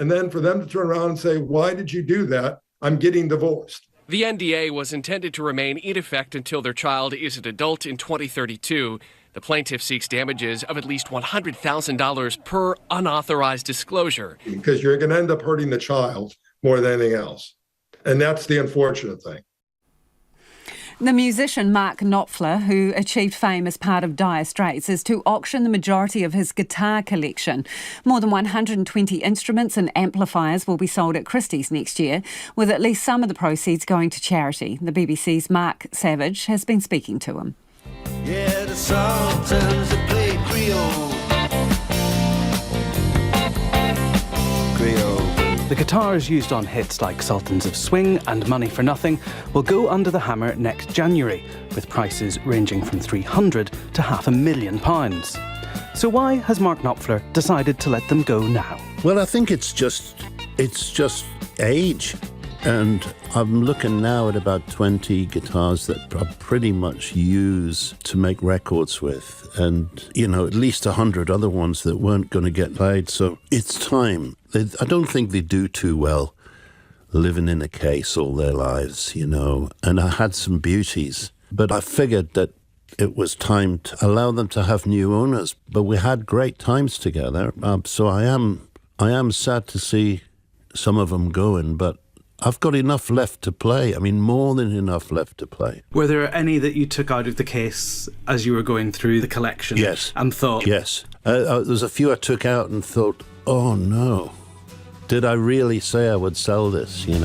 and then for them to turn around and say, why did you do that? I'm getting divorced. The NDA was intended to remain in effect until their child is an adult in 2032. The plaintiff seeks damages of at least $100,000 per unauthorized disclosure. Because you're going to end up hurting the child more than anything else. And that's the unfortunate thing. The musician Mark Knopfler, who achieved fame as part of Dire Straits, is to auction the majority of his guitar collection. More than 120 instruments and amplifiers will be sold at Christie's next year, with at least some of the proceeds going to charity. The BBC's Mark Savage has been speaking to him. Yeah, the Sultans that play Creole. The guitars used on hits like Sultans of Swing and Money for Nothing will go under the hammer next January, with prices ranging from £300 to £500,000. So why has Mark Knopfler decided to let them go now? Well, I think it's just age. And I'm looking now at about 20 guitars that I pretty much use to make records with. And, at least 100 other ones that weren't going to get played. So it's time. I don't think they do too well living in a case all their lives, And I had some beauties. But I figured that it was time to allow them to have new owners. But we had great times together. So I am sad to see some of them going, but I've got enough left to play. I mean, more than enough left to play. Were there any that you took out of the case as you were going through the collection? Yes. And thought? Yes. There's a few I took out and thought, oh no, did I really say I would sell this, You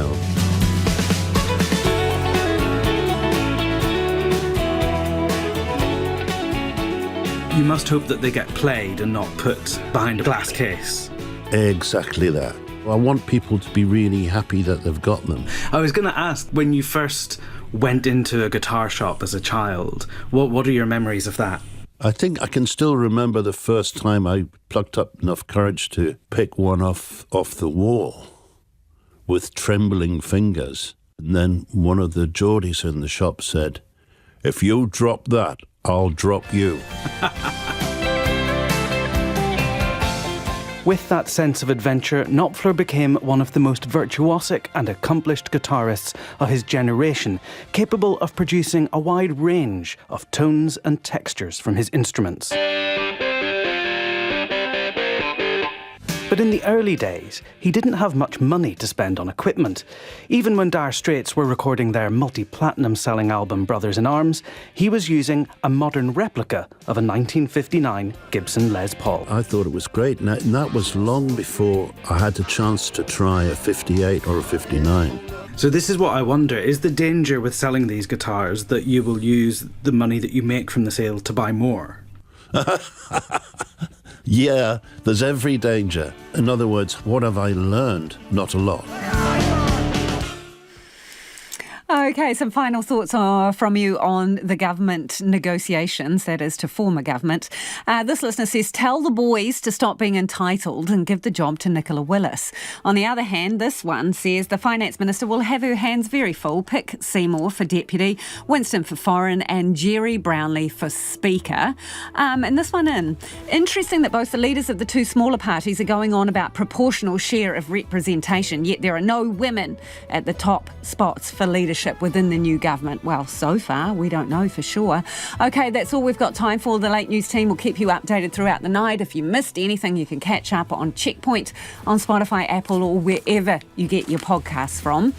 must hope that they get played and not put behind a glass case. Exactly that. I want people to be really happy that they've got them. I was going to ask, when you first went into a guitar shop as a child, what are your memories of that? I think I can still remember the first time I plucked up enough courage to pick one off the wall with trembling fingers. And then one of the Geordies in the shop said, "If you drop that, I'll drop you." With that sense of adventure, Knopfler became one of the most virtuosic and accomplished guitarists of his generation, capable of producing a wide range of tones and textures from his instruments. But in the early days, he didn't have much money to spend on equipment. Even when Dire Straits were recording their multi-platinum selling album Brothers in Arms, he was using a modern replica of a 1959 Gibson Les Paul. I thought it was great, and that was long before I had the chance to try a 58 or a 59. So this is what I wonder, is the danger with selling these guitars that you will use the money that you make from the sale to buy more? Yeah, there's every danger. In other words, what have I learned? Not a lot. OK, some final thoughts from you on the government negotiations, that is, to form a government. This listener says, tell the boys to stop being entitled and give the job to Nicola Willis. On the other hand, this one says the Finance Minister will have her hands very full. Pick Seymour for Deputy, Winston for Foreign and Jerry Brownlee for Speaker. And this one in. Interesting that both the leaders of the two smaller parties are going on about proportional share of representation, yet there are no women at the top spots for leadership within the new government. Well, so far, we don't know for sure. OK, that's all we've got time for. The Late News team will keep you updated throughout the night. If you missed anything, you can catch up on Checkpoint on Spotify, Apple or wherever you get your podcasts from.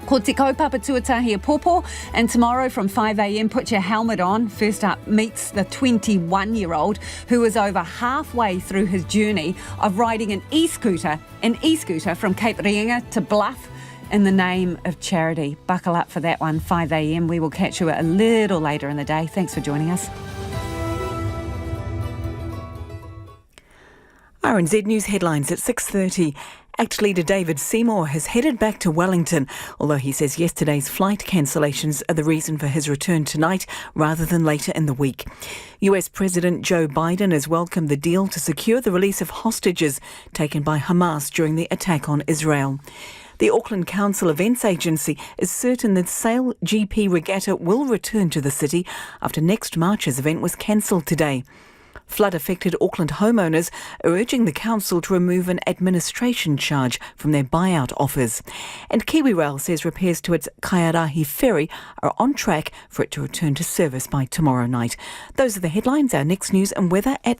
Ko te kaupapa tuatahi a pōpō, and tomorrow from 5 a.m, put your helmet on. First up meets the 21-year-old who is over halfway through his journey of riding an e-scooter from Cape Reinga to Bluff in the name of charity. Buckle up for that one, 5 a.m. We will catch you a little later in the day. Thanks for joining us. RNZ News headlines at 6:30. ACT leader David Seymour has headed back to Wellington, although he says yesterday's flight cancellations are the reason for his return tonight rather than later in the week. US President Joe Biden has welcomed the deal to secure the release of hostages taken by Hamas during the attack on Israel. The Auckland Council Events Agency is certain that Sail GP Regatta will return to the city after next March's event was cancelled today. Flood-affected Auckland homeowners are urging the council to remove an administration charge from their buyout offers. And KiwiRail says repairs to its Kaiarahi ferry are on track for it to return to service by tomorrow night. Those are the headlines. Our next news and weather at